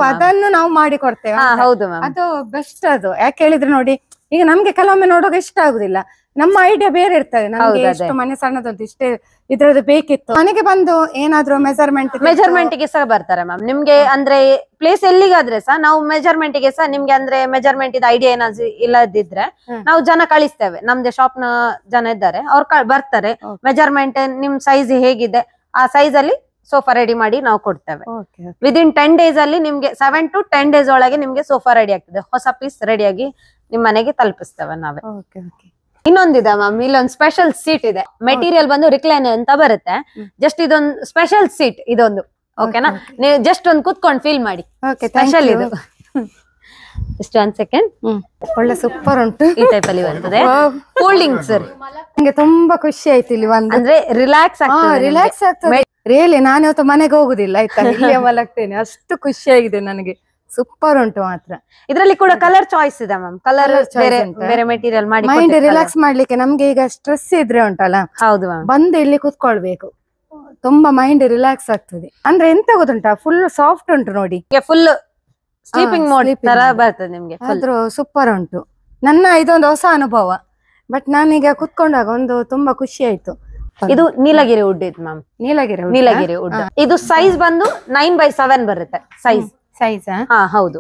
ಅದನ್ನು ನಾವು ಮಾಡಿ ಕೊಡ್ತೇವೆ. ಹೌದು ಮ್ಯಾಮ್, ಅದು ಬೆಸ್ಟ್. ಅದು ಯಾಕೆ ಹೇಳಿದ್ರೆ ನೋಡಿ, ಈಗ ನಮ್ಗೆ ಕೆಲವೊಮ್ಮೆ ನೋಡುವಾಗ ಇಷ್ಟ ಆಗುದಿಲ್ಲ, ನಮ್ಮ ಐಡಿಯಾ ಬೇರೆ ಇರ್ತದೆ. ನಮ್ಗೆ ಇಷ್ಟು ಮನೆ ಸಣ್ಣದೊಂದು ಇಷ್ಟೇ ಇದ್ರದ್ದು ಬೇಕಿತ್ತು, ಮನೆಗೆ ಬಂದು ಏನಾದ್ರು ಮೆಜರ್ಮೆಂಟ್ ಗೆ ಸಹ ಬರ್ತಾರೆ ಮ್ಯಾಮ್. ನಿಮ್ಗೆ ಅಂದ್ರೆ ಪ್ಲೇಸ್ ಎಲ್ಲಿಗಾದ್ರೆ ಸಹ ನಾವು ಮೆಜರ್ಮೆಂಟ್ ಗೆ ಸಹ ನಿಮ್ಗೆ ಅಂದ್ರೆ ಮೆಜರ್ಮೆಂಟ್ ಇದು ಐಡಿಯಾ ಏನಾದ್ರು ಇಲ್ಲದಿದ್ರೆ ನಾವು ಜನ ಕಳಿಸ್ತೇವೆ. ನಮ್ದೇ ಶಾಪ್ ನ ಜನ ಇದ್ದಾರೆ, ಅವ್ರು ಬರ್ತಾರೆ. ಮೆಜರ್ಮೆಂಟ್ ನಿಮ್ ಸೈಜ್ ಹೇಗಿದೆ ಆ ಸೈಜ್ ಅಲ್ಲಿ ಸೋಫಾ ರೆಡಿ ಮಾಡಿ ನಾವು ಕೊಡ್ತೇವೆ. ವಿದಿನ್ 10 days ಅಲ್ಲಿ ನಿಮ್ಗೆ 7 to 10 days ಒಳಗೆ ನಿಮ್ಗೆ ಸೋಫಾ ರೆಡಿ ಆಗ್ತದೆ. ಹೊಸ ಪೀಸ್ ರೆಡಿಯಾಗಿ ನಿಮ್ ಮನೆಗೆ ತಲುಪಿಸ್ತೇವೆ ನಾವೇ. ಇನ್ನೊಂದಿದೆ ಮ್ಯಾಮ್, ಇಲ್ಲೊಂದು ಸ್ಪೆಷಲ್ ಸೀಟ್ ಇದೆ. ಮೆಟೀರಿಯಲ್ ಬಂದು ರಿಕ್ಲೈನ್ ಅಂತ ಬರುತ್ತೆ. ಜಸ್ಟ್ ಇದೊಂದು ಸ್ಪೆಷಲ್ ಸೀಟ್ ಇದೊಂದು. ಓಕೆನಾ, ನೀವು ಜಸ್ಟ್ ಒಂದು ಕುತ್ಕೊಂಡು ಫೀಲ್ ಮಾಡಿ. ಸ್ಪೆಷಲ್ ಇದು. Just 1 second. ಒಳ್ಳೆ ಸೂಪರ್ ಉಂಟು. ಈ ಟೈಪ್ ಅಲ್ಲಿ ಬರ್ತದೆ, ಫೋಲ್ಡಿಂಗ್ ಸರ್. ನಂಗೆ ತುಂಬಾ ಖುಷಿ ಆಯ್ತು ಇಲ್ಲಿ ಬಂದು. ಅಂದ್ರೆ ರಿಲ್ಯಾಕ್ಸ್ ಆಗ್ತದೆ ರಿಯಲಿ. ನಾನು ಇವತ್ತು ಮನೆಗೆ ಹೋಗುದಿಲ್ಲ ಆಯ್ತಾ, ಇಲ್ಲೇ ಮಲಗ್ತೇನೆ, ಅಷ್ಟು ಖುಷಿ ಆಗಿದೆ ನನಗೆ. ಸೂಪರ್ ಉಂಟು ಮಾತ್ರ. ಇದ್ರಲ್ಲಿ ಕೂಡ ಕಲರ್ ಚಾಯ್ಸ್ ಇದೆ ಮ್ಯಾಮ್. ಕಲರ್ ಬೇರೆ ಬೇರೆ ಮೆಟೀರಿಯಲ್ ಮಾಡಿ ಮೈಂಡ್ ರಿಲ್ಯಾಕ್ಸ್ ಮಾಡ್ಲಿಕ್ಕೆ. ನಮ್ಗೆ ಈಗ ಸ್ಟ್ರೆಸ್ ಇದ್ರೆ ಉಂಟಲ್ಲ, ಹೌದು ಮ್ಯಾಮ್, ಬಂದು ಇಲ್ಲಿ ಕುತ್ಕೊಳ್ಬೇಕು, ತುಂಬಾ ಮೈಂಡ್ ರಿಲ್ಯಾಕ್ಸ್ ಆಗ್ತದೆ. ಅಂದ್ರೆ ಎಂತ ಗೊತ್ತುಂಟಾ, ಫುಲ್ ಸಾಫ್ಟ್ ಉಂಟು ನೋಡಿ. ಫುಲ್ ಸ್ಲೀಪಿಂಗ್ ಮೋಡ್ ತರ ಬರ್ತದೆ ನಿಮ್ಗೆ. ಆದ್ರೂ ಸೂಪರ್ ಉಂಟು. ನನ್ನ ಇದೊಂದು ಹೊಸ ಅನುಭವ. ಬಟ್ ನಾನೀಗ ಕುತ್ಕೊಂಡಾಗ ಒಂದು ತುಂಬಾ ಖುಷಿ ಆಯ್ತು. ಇದು ನೀಲಗಿರಿ ವುಡ್ ಇದು ಮ್ಯಾಮ್. ನೀಲಗಿರಿ ವುಡ್. ಇದು ಸೈಜ್ ಬಂದು 9x7 ಬರುತ್ತೆ ಸೈಜ್. ಹಾ ಹೌದು.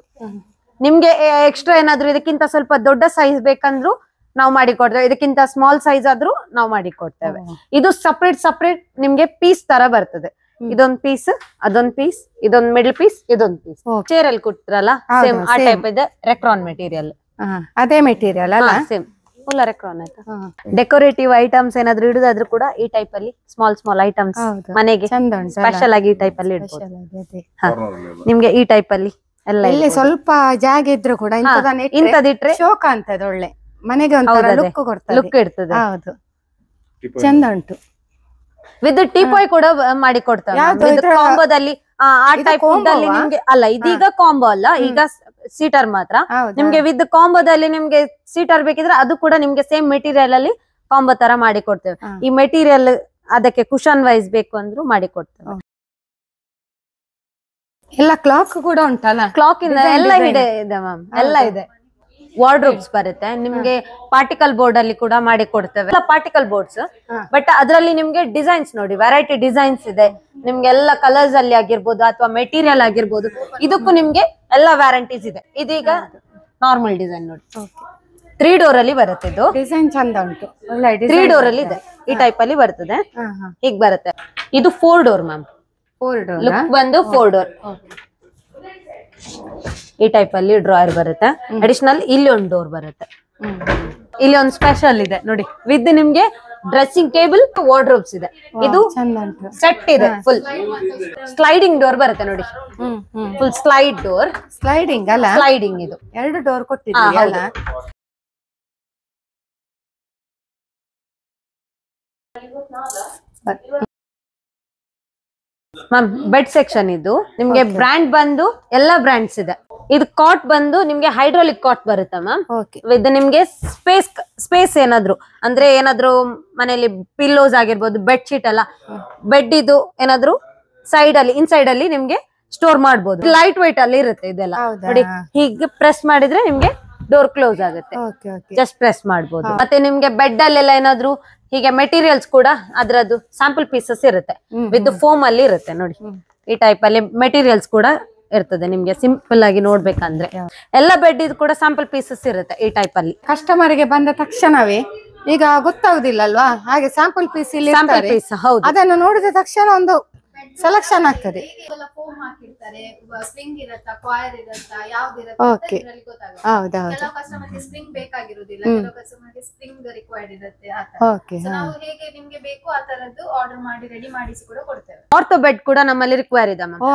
ನಿಮ್ಗೆ ಎಕ್ಸ್ಟ್ರಾ ಏನಾದ್ರು ಇದಕ್ಕಿಂತ ಸ್ವಲ್ಪ ದೊಡ್ಡ ಸೈಜ್ ಬೇಕಂದ್ರು ನಾವು ಮಾಡಿ ಕೊಡ್ತೇವೆ. ಇದಕ್ಕಿಂತ ಸ್ಮಾಲ್ ಸೈಜ್ ಆದ್ರೂ ನಾವು ಮಾಡಿ ಕೊಡ್ತೇವೆ. ಇದು ಸಪರೇಟ್ ನಿಮ್ಗೆ ಪೀಸ್ ತರ ಬರ್ತದೆ. ಇದೊಂದ್ ಪೀಸ್, ಅದೊಂದ್ ಪೀಸ್, ಇದೊಂದ್ ಮಿಡಲ್ ಪೀಸ್, ಇದೊಂದ್ ಪೀಸ್. ಚೇರ್ ಅಲ್ಲಿ ಕೊಡ್ತಿರಲ್ಲ ಸೇಮ್ ಆ ಟೈಪ್ ಇದೆ. ರೆಕ್ರಾನ್ ಮೆಟೀರಿಯಲ್, ಅದೇ ಮೆಟೀರಿಯಲ್ ಅಲ್ಲ, ಸೇಮ್ ಫುಲ್ ರೆಕ್ರಾನ್ ಆಯ್ತಾ. ಡೆಕೋರೇಟಿವ್ ಐಟಮ್ಸ್ ಏನಾದ್ರು ಇಡುದಾದ್ರೂ ಕೂಡ ಈ ಟೈಪ್ ಅಲ್ಲಿ ಸ್ಮಾಲ್ ಐಟಮ್ಸ್ ಮನೆಗೆ ಸ್ಪೆಷಲ್ ಆಗಿ ಈ ಟೈಪ್ ಅಲ್ಲಿ ಇಡ್ಬೋದು. ನಿಮ್ಗೆ ಈ ಟೈಪ್ ಅಲ್ಲಿ ಎಲ್ಲ ಇಲ್ಲಿ ಸ್ವಲ್ಪ ಜಾಗ ಇದ್ರು ಕೂಡ ಇಂಥದಿಟ್ರೆ ಶೋಕ ಅಂತದ ಒಳ್ಳೆ ಮನೆಗೆ ಒಂಥರ ಲುಕ್ ಇರ್ತದೆ. ಹೌದು, ಚಂದ ಉಂಟು. ವಿತ್ ಟೀಪಾಯ್ ಕೂಡ ಮಾಡಿ ಕೊಡ್ತಾರೆ ಕಾಂಬೋದಲ್ಲಿ. ಆ ಟೈಪ್ ಅಲ್ಲಿ ನಿಮ್ಗೆ ಅಲ್ಲ, ಇದೀಗ ಕಾಂಬೋ ಅಲ್ಲ, ಈಗ ಸೀಟರ್ ಮಾತ್ರ. ನಿಮ್ಗೆ ವಿತ್ ಕಾಂಬೋದಲ್ಲಿ ನಿಮ್ಗೆ ಸೀಟರ್ ಬೇಕಿದ್ರೆ ಅದು ಕೂಡ ನಿಮ್ಗೆ ಸೇಮ್ ಮೆಟೀರಿಯಲ್ ಅಲ್ಲಿ ಕಾಂಬೋ ತರ ಮಾಡಿ ಕೊಡ್ತೇವೆ. ಈ ಮೆಟೀರಿಯಲ್ ಅದಕ್ಕೆ ಕುಶನ್ ವೈಸ್ ಬೇಕು ಅಂದ್ರೂ ಮಾಡಿ ಕೊಡ್ತೇವೆ. ಎಲ್ಲ ಕ್ಲಾಕ್ ಕೂಡ ಉಂಟಲ್ಲ, ಕ್ಲಾಕ್ ಇಂದ ಎಲ್ಲ ಇದೆ ಮ್ಯಾಮ್, ಎಲ್ಲ ಇದೆ. ವಾರ್ಡ್ರೋಬ್ಸ್ ಬರುತ್ತೆ ನಿಮ್ಗೆ. ಪಾರ್ಟಿಕಲ್ ಬೋರ್ಡ್ ಅಲ್ಲಿ ಕೂಡ ಮಾಡಿ ಕೊಡ್ತೇವೆ. ಪಾರ್ಟಿಕಲ್ ಬೋರ್ಡ್ಸ್, ಬಟ್ ಅದ್ರಲ್ಲಿ ನಿಮ್ಗೆ ಡಿಸೈನ್ಸ್ ನೋಡಿ, ವೆರೈಟಿ ಡಿಸೈನ್ಸ್ ಇದೆ ನಿಮ್ಗೆ. ಎಲ್ಲ ಕಲರ್ಸ್ ಅಲ್ಲಿ ಆಗಿರ್ಬೋದು ಅಥವಾ ಮೆಟೀರಿಯಲ್ ಆಗಿರ್ಬೋದು, ಇದಕ್ಕೂ ನಿಮ್ಗೆ ಎಲ್ಲ ವ್ಯಾರಂಟೀಸ್ ಇದೆ. ಇದೀಗ ನಾರ್ಮಲ್ ಡಿಸೈನ್ ನೋಡಿ, 3 door ಅಲ್ಲಿ ಬರುತ್ತೆ. ಇದು ಡಿಸೈನ್ ಚಂದ ಉಂಟು, 3 door ಅಲ್ಲಿ ಇದೆ. ಈ ಟೈಪ್ ಅಲ್ಲಿ ಬರ್ತದೆ, ಹೀಗ್ ಬರುತ್ತೆ. ಇದು 4 door ಮ್ಯಾಮ್. 4 door ಲುಕ್ ಬಂದು 4 door. ಈ ಟೈಪ್ ಅಲ್ಲಿ ಡ್ರಾಯರ್ ಬರುತ್ತೆ. ಅಡಿಷನಲ್ ಇಲ್ಲಿ ಒಂದು ಡೋರ್ ಬರುತ್ತೆ. ಇಲ್ಲಿ ಒಂದು ಸ್ಪೆಷಲ್ ಇದೆ ನೋಡಿ, ವಿತ್ ನಿಮ್ಗೆ ಡ್ರೆಸ್ಸಿಂಗ್ ಟೇಬಲ್, ವಾರ್ಡ್ರೋಬ್ಸ್ ಇದೆ. ಇದು ಚಂದ ಉಂಟು. ಸೆಟ್ ಇದೆ, ಫುಲ್ ಸ್ಲೈಡಿಂಗ್ ಡೋರ್ ಬರುತ್ತೆ ನೋಡಿ, ಫುಲ್ ಸ್ಲೈಡ್ ಡೋರ್. ಸ್ಲೈಡಿಂಗ್ ಅಲ್ಲ, ಸ್ಲೈಡಿಂಗ್ ಇದು 2 ಡೋರ್ ಕೊಟ್ಟಿದ್ದೀವಿ ಅಲ್ಲ. ಮ್ಯಾಮ್ ಬೆಡ್ ಸೆಕ್ಷನ್ ಇದು ನಿಮ್ಗೆ ಬ್ರ್ಯಾಂಡ್ ಬಂದು ಎಲ್ಲಾ ಬ್ರ್ಯಾಂಡ್ಸ್ ಇದೆ. ಇದು ಕಾಟ್ ಬಂದು ನಿಮ್ಗೆ ಹೈಡ್ರಾಲಿಕ್ ಕಾಟ್ ಬರುತ್ತೆ ಮ್ಯಾಮ್. ಇದು ನಿಮ್ಗೆ ಸ್ಪೇಸ್ ಏನಾದ್ರು ಅಂದ್ರೆ ಏನಾದ್ರು ಮನೆಯಲ್ಲಿ ಪಿಲ್ಲೋಸ್ ಆಗಿರ್ಬೋದು, ಬೆಡ್ ಶೀಟ್ ಎಲ್ಲ, ಬೆಡ್ ಇದು ಏನಾದ್ರು ಸೈಡ್ ಅಲ್ಲಿ ಇನ್ಸೈಡ್ ಅಲ್ಲಿ ನಿಮ್ಗೆ ಸ್ಟೋರ್ ಮಾಡ್ಬೋದು. ಲೈಟ್ ವೈಟ್ ಅಲ್ಲಿ ಇರುತ್ತೆ ಇದೆಲ್ಲ ನೋಡಿ. ಹೀಗೆ ಪ್ರೆಸ್ ಮಾಡಿದ್ರೆ ನಿಮ್ಗೆ ಡೋರ್ ಕ್ಲೋಸ್ ಆಗುತ್ತೆ, ಜಸ್ಟ್ ಪ್ರೆಸ್ ಮಾಡ್ಬೋದು. ಮತ್ತೆ ನಿಮ್ಗೆ ಬೆಡ್ ಅಲ್ಲೆಲ್ಲ ಏನಾದ್ರು ಹೀಗೆ ಮೆಟೀರಿಯಲ್ಸ್ ಕೂಡ ಅದ್ರದ್ದು ಸ್ಯಾಂಪಲ್ ಪೀಸಸ್ ಇರುತ್ತೆ, ವಿತ್ ಫೋಮ್ ಅಲ್ಲಿ ಇರುತ್ತೆ ನೋಡಿ. ಈ ಟೈಪ್ ಅಲ್ಲಿ ಮೆಟೀರಿಯಲ್ಸ್ ಕೂಡ ಇರ್ತದೆ ನಿಮ್ಗೆ ಸಿಂಪಲ್ ಆಗಿ ನೋಡ್ಬೇಕಂದ್ರೆ. ಎಲ್ಲ ಬೆಡ್ ಇದು ಕೂಡ ಸ್ಯಾಂಪಲ್ ಪೀಸಸ್ ಇರುತ್ತೆ ಈ ಟೈಪ್ ಅಲ್ಲಿ. ಕಸ್ಟಮರ್ ಗೆ ಬಂದ ತಕ್ಷಣವೇ ಈಗ ಗೊತ್ತಾಗುದಿಲ್ಲ ಅಲ್ವಾ, ಹಾಗೆ ಸ್ಯಾಂಪಲ್ ಪೀಸ್ ಇಲ್ಲಿ ಅದನ್ನು ನೋಡಿದ ತಕ್ಷಣ ಒಂದು ಸೆಲೆಕ್ಷನ್ ಆಗ್ತದೆ. ಫೋಮ್ ಹಾಕಿರ್ತಾರೆ, ಸ್ಪ್ರಿಂಗ್ ಇರತ್ತಾ, ಕಾಯರ್ ಇರತ್ತಾ, ಯಾವ್ದು ಇರತ್ತಾ ಇದರಲ್ಲಿ ಗೊತ್ತಾಗುತ್ತೆ. ಕೆಲವು ಕಸ್ಟಮರ್ ಗೆ ಸ್ಪ್ರಿಂಗ್ ಬೇಕಾಗಿರುವುದಿಲ್ಲ, ಕೆಲವು ಕಸ್ಟಮರ್ ಗೆ ಸ್ಪ್ರಿಂಗ್ ರಿಕ್ವೈರ್ಡ್ ಇರುತ್ತೆ. ನಾವು ಹೇಗೆ ನಿಮ್ಗೆ ಬೇಕು ಆ ತರದ್ದು ಆರ್ಡರ್ ಮಾಡಿ ರೆಡಿ ಮಾಡಿಸಿ ಕೂಡ ಕೊಡ್ತೇವೆ. ಆರ್ಥೋ ಬೆಡ್ ಕೂಡ ನಮ್ಮಲ್ಲಿ ರಿಕ್ವೈರ್ ಇದೆ ಮ್ಯಾಮ್.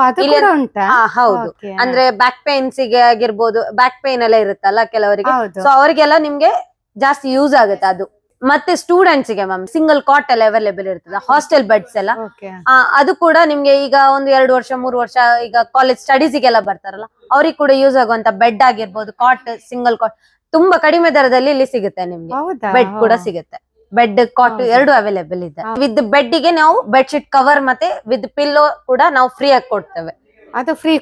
ಹೌದು, ಅಂದ್ರೆ ಬ್ಯಾಕ್ ಪೇನ್ಸ್ ಗೆ ಆಗಿರ್ಬೋದು, ಬ್ಯಾಕ್ ಪೇನ್ ಎಲ್ಲ ಇರುತ್ತಲ್ಲ ಕೆಲವರಿಗೆ, ಸೊ ಅವರಿಗೆಲ್ಲ ನಿಮ್ಗೆ ಜಾಸ್ತಿ ಯೂಸ್ ಆಗುತ್ತೆ ಅದು. ಮತ್ತೆ ಸ್ಟೂಡೆಂಟ್ಸ್ ಗೆ ಮ್ಯಾಮ್ ಸಿಂಗಲ್ ಕಾಟ್ ಎಲ್ಲ ಅವೈಲೇಬಲ್ ಇರ್ತದೆ, ಹಾಸ್ಟೆಲ್ ಬೆಡ್ಸ್ ಎಲ್ಲ. ಅದು ಕೂಡ ನಿಮ್ಗೆ ಈಗ 1-2 ವರ್ಷ 3 ವರ್ಷ ಈಗ ಕಾಲೇಜ್ ಸ್ಟಡೀಸ್ ಗೆಲ್ಲ ಬರ್ತಾರಲ್ಲ, ಅವ್ರಿಗೆ ಕೂಡ ಯೂಸ್ ಆಗುವಂತ ಬೆಡ್ ಆಗಿರ್ಬೋದು, ಕಾಟ್, ಸಿಂಗಲ್ ಕಾಟ್ ತುಂಬಾ ಕಡಿಮೆ ದರದಲ್ಲಿ ಇಲ್ಲಿ ಸಿಗುತ್ತೆ ನಿಮ್ಗೆ. ಬೆಡ್ ಕೂಡ ಸಿಗುತ್ತೆ, ಬೆಡ್ ಕಾಟ್ 2 ಅವೈಲೇಬಲ್ ಇದೆ. ವಿತ್ ಬೆಡ್ ಗೆ ನಾವು ಬೆಡ್ ಶೀಟ್ ಕವರ್ ಮತ್ತೆ ವಿತ್ ಪಿಲ್ಲೋ ಕೂಡ ನಾವು ಫ್ರೀ ಆಗಿ ಕೊಡ್ತೇವೆ. ಅದು ಫ್ರೀ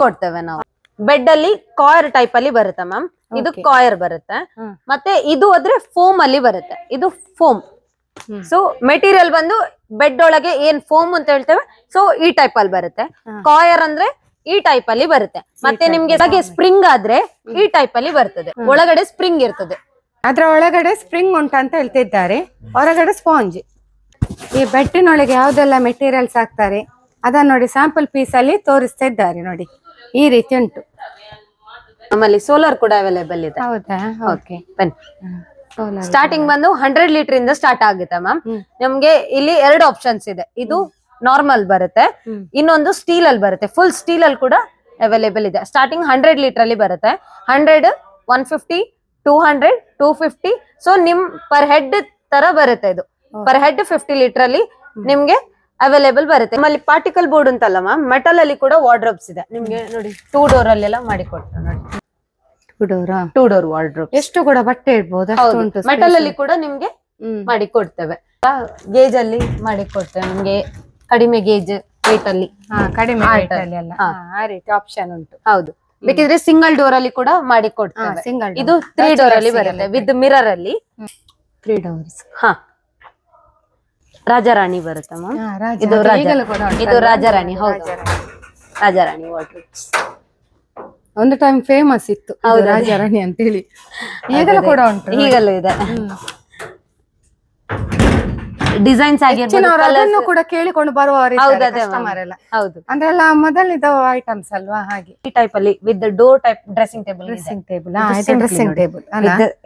ಕೊಡ್ತೇವೆ ನಾವು. ಬೆಡ್ ಅಲ್ಲಿ ಕಾಯರ್ ಟೈಪ್ ಅಲ್ಲಿ ಬರುತ್ತೆ ಮ್ಯಾಮ್, ಇದು ಕಾಯರ್ ಬರುತ್ತೆ. ಮತ್ತೆ ಇದು ಆದ್ರೆ ಫೋಮ್ ಅಲ್ಲಿ ಬರುತ್ತೆ, ಇದು ಫೋಮ್. ಸೊ ಮೆಟೀರಿಯಲ್ ಬಂದು ಬೆಡ್ ಒಳಗೆ ಏನ್ ಫೋಮ್ ಅಂತ ಹೇಳ್ತೇವೆ, ಸೊ ಈ ಟೈಪ್ ಅಲ್ಲಿ ಬರುತ್ತೆ. ಕಾಯರ್ ಅಂದ್ರೆ ಈ ಟೈಪ್ ಅಲ್ಲಿ ಬರುತ್ತೆ. ಮತ್ತೆ ನಿಮ್ಗೆ ಸ್ಪ್ರಿಂಗ್ ಆದ್ರೆ ಈ ಟೈಪ್ ಅಲ್ಲಿ ಬರ್ತದೆ, ಒಳಗಡೆ ಸ್ಪ್ರಿಂಗ್ ಇರ್ತದೆ. ಅದ್ರ ಒಳಗಡೆ ಸ್ಪ್ರಿಂಗ್ ಉಂಟಂತ ಹೇಳ್ತಿದ್ದಾರೆ, ಹೊರಗಡೆ ಸ್ಪಾಂಜ್. ಈ ಬೆಡ್ಡಿನೊಳಗೆ ಯಾವ್ದೆಲ್ಲ ಮೆಟೀರಿಯಲ್ಸ್ ಹಾಕ್ತಾರೆ ಅದನ್ನ ನೋಡಿ ಸ್ಯಾಂಪಲ್ ಪೀಸ್ ಅಲ್ಲಿ ತೋರಿಸ್ತಾ ಇದ್ದಾರೆ ನೋಡಿ. ಈ ರೀತಿ ಉಂಟು. ನಮ್ಮಲ್ಲಿ ಸೋಲಾರ್ ಕೂಡ ಅವೈಲೇಬಲ್ ಇದೆ. ಹೌದಾ? ಓಕೆ, ಬನ್ನಿ. ಸ್ಟಾರ್ಟಿಂಗ್ ಬಂದು 100 ಲೀಟರ್ ಇಂದ ಸ್ಟಾರ್ಟ್ ಆಗುತ್ತೆ ಮ್ಯಾಮ್. ನಮ್ಗೆ ಇಲ್ಲಿ 2 ಆಪ್ಷನ್ಸ್ ಇದೆ. ಇದು ನಾರ್ಮಲ್ ಬರುತ್ತೆ, ಇನ್ನೊಂದು ಸ್ಟೀಲ್ ಅಲ್ಲಿ ಬರುತ್ತೆ. ಫುಲ್ ಸ್ಟೀಲ್ ಅಲ್ಲಿ ಕೂಡ ಅವೈಲೇಬಲ್ ಇದೆ. ಸ್ಟಾರ್ಟಿಂಗ್ 100 ಲೀಟರ್ ಅಲ್ಲಿ ಬರುತ್ತೆ. 100, 150, 200, 250. ಸೊ ನಿಮ್ ಪರ್ ಹೆಡ್ ತರ ಬರುತ್ತೆ. ಇದು ಪರ್ ಹೆಡ್ 50 ಲೀಟರ್ ಅಲ್ಲಿ ನಿಮ್ಗೆ ಅವೈಲೇಬಲ್ ಬರುತ್ತೆ. ನಮ್ಮಲ್ಲಿ ಪಾರ್ಟಿಕಲ್ ಬೋರ್ಡ್ ಅಂತಲ್ಲ ಮ್ಯಾಮ್, ಮೆಟಲ್ ಅಲ್ಲಿ ಕೂಡ ವಾರ್ಡ್ರೋಬ್ಸ್ ಇದೆ ನಿಮ್ಗೆ ನೋಡಿ. 2 ಡೋರ್ ಅಲ್ಲೆಲ್ಲ ಮಾಡಿ ಕೊಡ್ತಾರೆ ನೋಡಿ. 2 ಡೋರ್ ವಾರ್ಡ್ರೋಬ್. ಎಷ್ಟು ಕೂಡ ಬಟ್ಟೆ ಇಡ್ಬೋದು. ಮೆಟಲ್ ಅಲ್ಲಿ ಕೂಡ ನಿಮ್ಗೆ ಮಾಡಿ ಕೊಡ್ತೇವೆ. ಗೇಜ್ ಅಲ್ಲಿ ಮಾಡಿ ಕೊಡ್ತೇವೆ ನಿಮ್ಗೆ, ಕಡಿಮೆ ಗೇಜ್ ವೇಟ್ ಅಲ್ಲಿ. ಕಡಿಮೆ ವೇಟ್ ಅಲ್ಲಿ ಎಲ್ಲ ಆ ರೀತಿ ಆಪ್ಷನ್ ಉಂಟು. ಹೌದು, ಬೇಕಿದ್ರೆ ಸಿಂಗಲ್ ಡೋರ್ ಅಲ್ಲಿ ಕೂಡ ಮಾಡಿ ಕೊಡ್ತೇವೆ. ಇದು 3 ಡೋರ್ ಅಲ್ಲಿ ಬರುತ್ತೆ ವಿತ್ ಮಿರರ್ ಅಲ್ಲಿ. 3 ಡೋರ್ಸ್. ರಾಜಾರಾಣಿ ಬರುತ್ತೆ ಮ್ಯಾಮ್. ಇದು ರಾಜಾರಾಣಿ. ಹೌದು, ರಾಜಾರಾಣಿ ವಾರ್ಡ್ರೋಬ್ಸ್. ಒಂದು ಟೈಮ್ ಫೇಮಸ್ ಇತ್ತು ರಾಜಾರಾಣಿ ಅಂತ ಹೇಳಿ. ಈಗಲೂ ಕೂಡ ಉಂಟು, ಈಗಲೂ ಇದೆ. ಡಿಸೈನ್ಸ್ ಆಗಿರ್ಬೋದು ಕೂಡ ಕೇಳಿಕೊಂಡು ಬರುವವರು ಕಸ್ಟಮರ್ ಎಲ್ಲ. ಹೌದು, ಅಂದ್ರೆಲ್ಲ ಮೊದಲಿದ್ದ ಐಟಮ್ಸ್ ಅಲ್ವಾ, ಹಾಗೆ ಈ ಟೈಪ್ ಅಲ್ಲಿ with door type dressing table.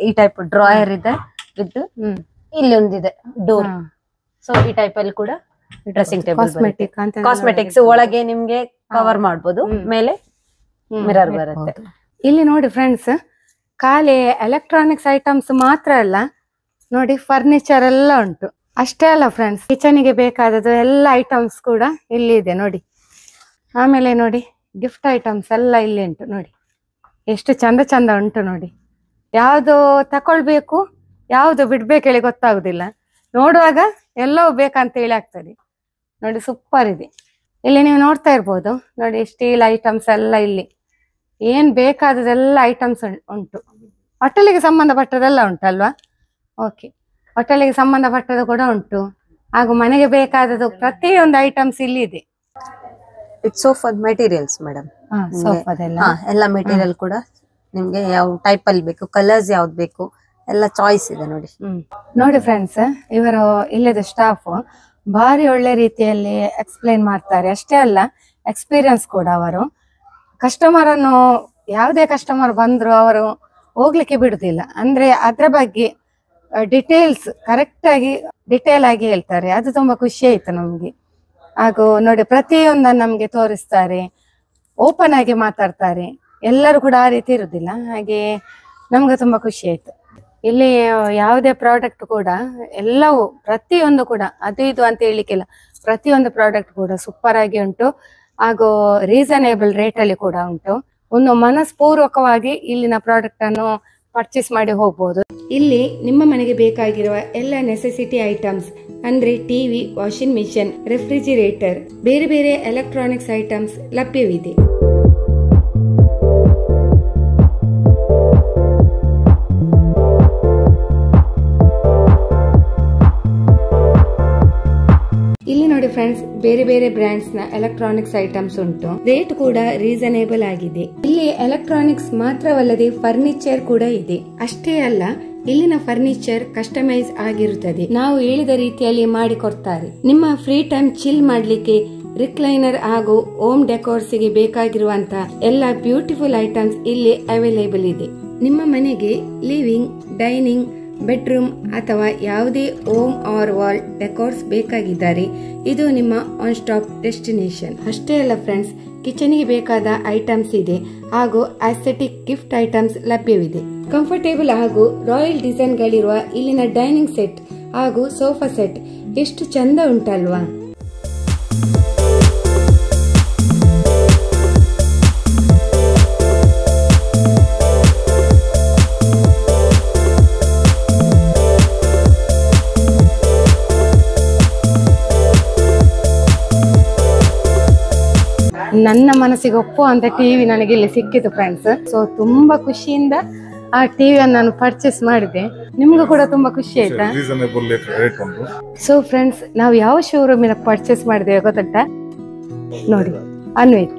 ಈ ಟೈಪ್ ಡ್ರಾಯರ್ ಇದೆ ವಿತ್ ಇಲ್ಲಿ ಒಂದಿದೆ ಡೋರ್. ಸೊ ಈ ಟೈಪ್ ಅಲ್ಲಿ ಕೂಡ ಡ್ರೆಸ್ಸಿಂಗ್ ಟೇಬಲ್, ಕಾಸ್ಮೆಟಿಕ್ಸ್ ಒಳಗೆ ನಿಮ್ಗೆ ಕವರ್ ಮಾಡಬಹುದು, ಮೇಲೆ ಮಿರರ್ ಬರುತ್ತೆ. ಇಲ್ಲಿ ನೋಡಿ ಫ್ರೆಂಡ್ಸ್, ಖಾಲಿ ಎಲೆಕ್ಟ್ರಾನಿಕ್ಸ್ ಐಟಮ್ಸ್ ಮಾತ್ರ ಅಲ್ಲ ನೋಡಿ, ಫರ್ನಿಚರ್ ಎಲ್ಲ ಉಂಟು. ಅಷ್ಟೇ ಅಲ್ಲ ಫ್ರೆಂಡ್ಸ್, ಕಿಚನ್ಗೆ ಬೇಕಾದದ್ದು ಎಲ್ಲ ಐಟಮ್ಸ್ ಕೂಡ ಇಲ್ಲಿ ಇದೆ ನೋಡಿ. ಆಮೇಲೆ ನೋಡಿ ಗಿಫ್ಟ್ ಐಟಮ್ಸ್ ಎಲ್ಲ ಇಲ್ಲಿ ಉಂಟು ನೋಡಿ. ಎಷ್ಟು ಚಂದ ಚಂದ ಉಂಟು ನೋಡಿ. ಯಾವುದು ತಕೊಳ್ಬೇಕು ಯಾವುದು ಬಿಡ್ಬೇಕು ಹೇಳಿ ಗೊತ್ತಾಗುದಿಲ್ಲ. ನೋಡುವಾಗ ಎಲ್ಲವೂ ಬೇಕಂತ ಹೇಳಿ ಆಗ್ತದೆ ನೋಡಿ. ಸೂಪರ್ ಇದೆ. ಇಲ್ಲಿ ನೀವು ನೋಡ್ತಾ ಇರ್ಬೋದು ನೋಡಿ, ಸ್ಟೀಲ್ ಐಟಮ್ಸ್ ಎಲ್ಲ ಇಲ್ಲಿ ಏನ್ ಬೇಕಾದದೆಲ್ಲ ಐಟಮ್ಸ್ ಉಂಟು. ಹೋಟೆಲಿಗೆ ಸಂಬಂಧಪಟ್ಟದೆಲ್ಲ ಉಂಟಲ್ವಾ? ಓಕೆ, ಹೋಟೆಲಿಗೆ ಸಂಬಂಧಪಟ್ಟದ್ದು ಕೂಡ ಉಂಟು, ಹಾಗೂ ಮನೆಗೆ ಬೇಕಾದದ್ದು ಪ್ರತಿಯೊಂದು ಐಟಮ್ಸ್ ಇಲ್ಲಿ ಇದೆ. ಸೋಫಾ ಮೆಟೀರಿಯಲ್ಸ್ ಮೇಡಮ್, ಎಲ್ಲ ಮೆಟೀರಿಯಲ್ ಕೂಡ ನಿಮ್ಗೆ ಯಾವ ಟೈಪ್ ಅಲ್ಲಿ ಬೇಕು, ಕಲರ್ಸ್ ಯಾವ್ದು ಬೇಕು ಎಲ್ಲ ಚಾಯ್ಸ್ ಇದೆ ನೋಡಿ. ನೋಡಿ ಫ್ರೆಂಡ್ಸ್, ಇವರು ಇಲ್ಲದ ಸ್ಟಾಫ್ ಭಾರಿ ಒಳ್ಳೆ ರೀತಿಯಲ್ಲಿ ಎಕ್ಸ್ಪ್ಲೈನ್ ಮಾಡ್ತಾರೆ. ಅಷ್ಟೇ ಅಲ್ಲ, ಎಕ್ಸ್ಪೀರಿಯನ್ಸ್ ಕೂಡ. ಅವರು ಕಸ್ಟಮರ್ ಅನ್ನು ಯಾವುದೇ ಕಸ್ಟಮರ್ ಬಂದ್ರು ಅವರು ಹೋಗ್ಲಿಕ್ಕೆ ಬಿಡುದಿಲ್ಲ. ಅಂದ್ರೆ ಅದ್ರ ಬಗ್ಗೆ ಡಿಟೇಲ್ಸ್ ಡಿಟೇಲ್ ಆಗಿ ಹೇಳ್ತಾರೆ. ಅದು ತುಂಬಾ ಖುಷಿ ಆಯ್ತು ನಮ್ಗೆ. ಹಾಗೂ ನೋಡಿ ಪ್ರತಿಯೊಂದನ್ನು ನಮ್ಗೆ ತೋರಿಸ್ತಾರೆ, ಓಪನ್ ಆಗಿ ಮಾತಾಡ್ತಾರೆ. ಎಲ್ಲರೂ ಕೂಡ ಆ ರೀತಿ ಇರುದಿಲ್ಲ. ಹಾಗೆ ನಮ್ಗೆ ತುಂಬಾ ಖುಷಿ ಆಯ್ತು. ಇಲ್ಲಿ ಯಾವುದೇ ಪ್ರಾಡಕ್ಟ್ ಕೂಡ ಎಲ್ಲವೂ ಪ್ರತಿಯೊಂದು ಕೂಡ ಅದು ಇದು ಅಂತ ಹೇಳಿಕ್ಕಿಲ್ಲ, ಪ್ರತಿಯೊಂದು ಪ್ರಾಡಕ್ಟ್ ಕೂಡ ಸೂಪರ್ ಆಗಿ ಉಂಟು. ಹಾಗೂ ರೀಸನೇಬಲ್ ರೇಟ್ ಅಲ್ಲಿ ಕೂಡ ಉಂಟು. ಒಂದು ಮನಸ್ಪೂರ್ವಕವಾಗಿ ಇಲ್ಲಿನ ಪ್ರಾಡಕ್ಟ್ ಅನ್ನು ಪರ್ಚೇಸ್ ಮಾಡಿ ಹೋಗ್ಬೋದು. ಇಲ್ಲಿ ನಿಮ್ಮ ಮನೆಗೆ ಬೇಕಾಗಿರುವ ಎಲ್ಲ ನೆಸೆಸಿಟಿ ಐಟಮ್ಸ್ ಅಂದ್ರೆ ಟಿವಿ, ವಾಷಿಂಗ್ ಮಿಷಿನ್, ರೆಫ್ರಿಜಿರೇಟರ್, ಬೇರೆ ಬೇರೆ ಎಲೆಕ್ಟ್ರಾನಿಕ್ಸ್ ಐಟಮ್ಸ್ ಲಭ್ಯವಿದೆ. ಇಲ್ಲಿ ನೋಡಿ ಫ್ರೆಂಡ್ಸ್, ಬೇರೆ ಬೇರೆ ಬ್ರ್ಯಾಂಡ್ಸ್ ನ ಎಲೆಕ್ಟ್ರಾನಿಕ್ಸ್ ಐಟಮ್ಸ್ ಉಂಟು. ರೇಟ್ ಕೂಡ ರೀಸನೇಬಲ್ ಆಗಿದೆ. ಇಲ್ಲಿ ಎಲೆಕ್ಟ್ರಾನಿಕ್ಸ್ ಮಾತ್ರವಲ್ಲದೆ ಫರ್ನಿಚರ್ ಕೂಡ ಇದೆ. ಅಷ್ಟೇ ಅಲ್ಲ, ಇಲ್ಲಿನ ಫರ್ನಿಚರ್ ಕಸ್ಟಮೈಸ್ ಆಗಿರುತ್ತದೆ. ನಾವು ಹೇಳಿದ ರೀತಿಯಲ್ಲಿ ಮಾಡಿ ಕೊಡ್ತಾರೆ. ನಿಮ್ಮ ಫ್ರೀ ಟೈಮ್ ಚಿಲ್ ಮಾಡ್ಲಿಕ್ಕೆ ರಿಕ್ಲೈನರ್ ಹಾಗೂ ಹೋಮ್ ಡೆಕೋರ್ಸ್ ಗೆ ಬೇಕಾಗಿರುವಂತ ಎಲ್ಲ ಬ್ಯೂಟಿಫುಲ್ ಐಟಮ್ಸ್ ಇಲ್ಲಿ ಅವೈಲೇಬಲ್ ಇದೆ. ನಿಮ್ಮ ಮನೆಗೆ ಲಿವಿಂಗ್, ಡೈನಿಂಗ್, ಬೆಡ್ರೂಮ್ ಅಥವಾ ಯಾವುದೇ ಹೋಮ್ ಆರ್ ವಾಲ್ ಡೆಕೋರ್ಸ್ ಬೇಕಾಗಿದ್ದಾರೆ, ಇದು ನಿಮ್ಮ ಒನ್ ಸ್ಟಾಪ್ ಡೆಸ್ಟಿನೇಷನ್. ಅಷ್ಟೇ ಅಲ್ಲ ಫ್ರೆಂಡ್ಸ್, ಕಿಚನ್ ಗೆ ಬೇಕಾದ ಐಟಮ್ಸ್ ಇದೆ ಹಾಗೂ ಆಸ್ಥೆಟಿಕ್ ಗಿಫ್ಟ್ ಐಟಮ್ಸ್ ಲಭ್ಯವಿದೆ. ಕಂಫರ್ಟೇಬಲ್ ಹಾಗೂ ರಾಯಲ್ ಡಿಸೈನ್ ಗಳಿರುವ ಇಲ್ಲಿನ ಡೈನಿಂಗ್ ಸೆಟ್ ಹಾಗೂ ಸೋಫಾ ಸೆಟ್ ಎಷ್ಟು ಚಂದ ಉಂಟಲ್ವಾ. ನನ್ನ ಮನಸ್ಸಿಗೆ ಒಪ್ಪುವಂತ ಟಿವಿ ನನಗೆ ಇಲ್ಲಿ ಸಿಕ್ಕಿತು ಫ್ರೆಂಡ್ಸ್. ಸೊ ತುಂಬಾ ಖುಷಿಯಿಂದ ಆ ಟಿವಿಯನ್ನು ನಾನು ಪರ್ಚೇಸ್ ಮಾಡಿದೆ. ನಿಮ್ಗೂ ಕೂಡ ತುಂಬಾ ಖುಷಿ ಆಯ್ತಾ? ಸೊ ಫ್ರೆಂಡ್ಸ್, ನಾವು ಯಾವ ಶೋರೂಮಿನ ಪರ್ಚೇಸ್ ಮಾಡಿದ್ದೇವೆ ಗೊತ್ತಾ? ನೋಡಿ, ಅನ್ವಿತ್.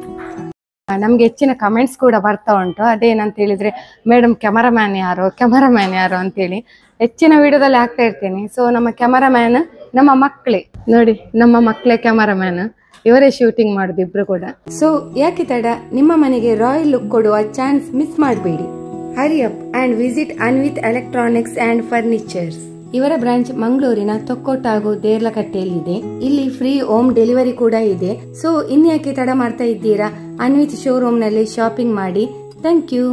ನಮ್ಗೆ ಹೆಚ್ಚಿನ ಕಮೆಂಟ್ಸ್ ಕೂಡ ಬರ್ತಾ ಉಂಟು. ಅದೇನಂತ ಹೇಳಿದ್ರೆ, ಮೇಡಮ್ ಕ್ಯಾಮರಾಮ್ಯಾನ್ ಯಾರು ಅಂತೇಳಿ ಹೆಚ್ಚಿನ ವಿಡಿಯೋದಲ್ಲಿ ಹಾಕ್ತಾ ಇರ್ತೇನೆ. ಸೊ ನಮ್ಮ ಕ್ಯಾಮರಾಮ್ಯಾನ್ ನಮ್ಮ ಮಕ್ಕಳೇ ನೋಡಿ, ನಮ್ಮ ಮಕ್ಕಳೇ ಕ್ಯಾಮರಾಮ್ಯಾನ್. ಇವರೇ ಶೂಟಿಂಗ್ ಮಾಡುದು ಇಬ್ರು ಕೂಡ. ಸೊ ಯಾಕೆ ತಡ, ನಿಮ್ಮ ಮನೆಗೆ ರಾಯಲ್ ಲುಕ್ ಕೊಡುವ ಚಾನ್ಸ್ ಮಿಸ್ ಮಾಡಬೇಡಿ. Hurry up and visit Anvith electronics and furnitures. ಇವರ ಬ್ರಾಂಚ್ ಮಂಗಳೂರಿನ ತೊಕ್ಕೋಟ ಹಾಗೂ ದೇರ್ಲಕಟ್ಟೆಯಲ್ಲಿದೆ. ಇಲ್ಲಿ ಫ್ರೀ ಹೋಮ್ ಡೆಲಿವರಿ ಕೂಡ ಇದೆ. ಸೊ ಇನ್ಯಾಕೆ ತಡ ಮಾಡ್ತಾ ಇದ್ದೀರಾ, ಅನ್ವಿತ್ ಶೋರೂಮ್ ನಲ್ಲಿ ಶಾಪಿಂಗ್ ಮಾಡಿ. Thank you.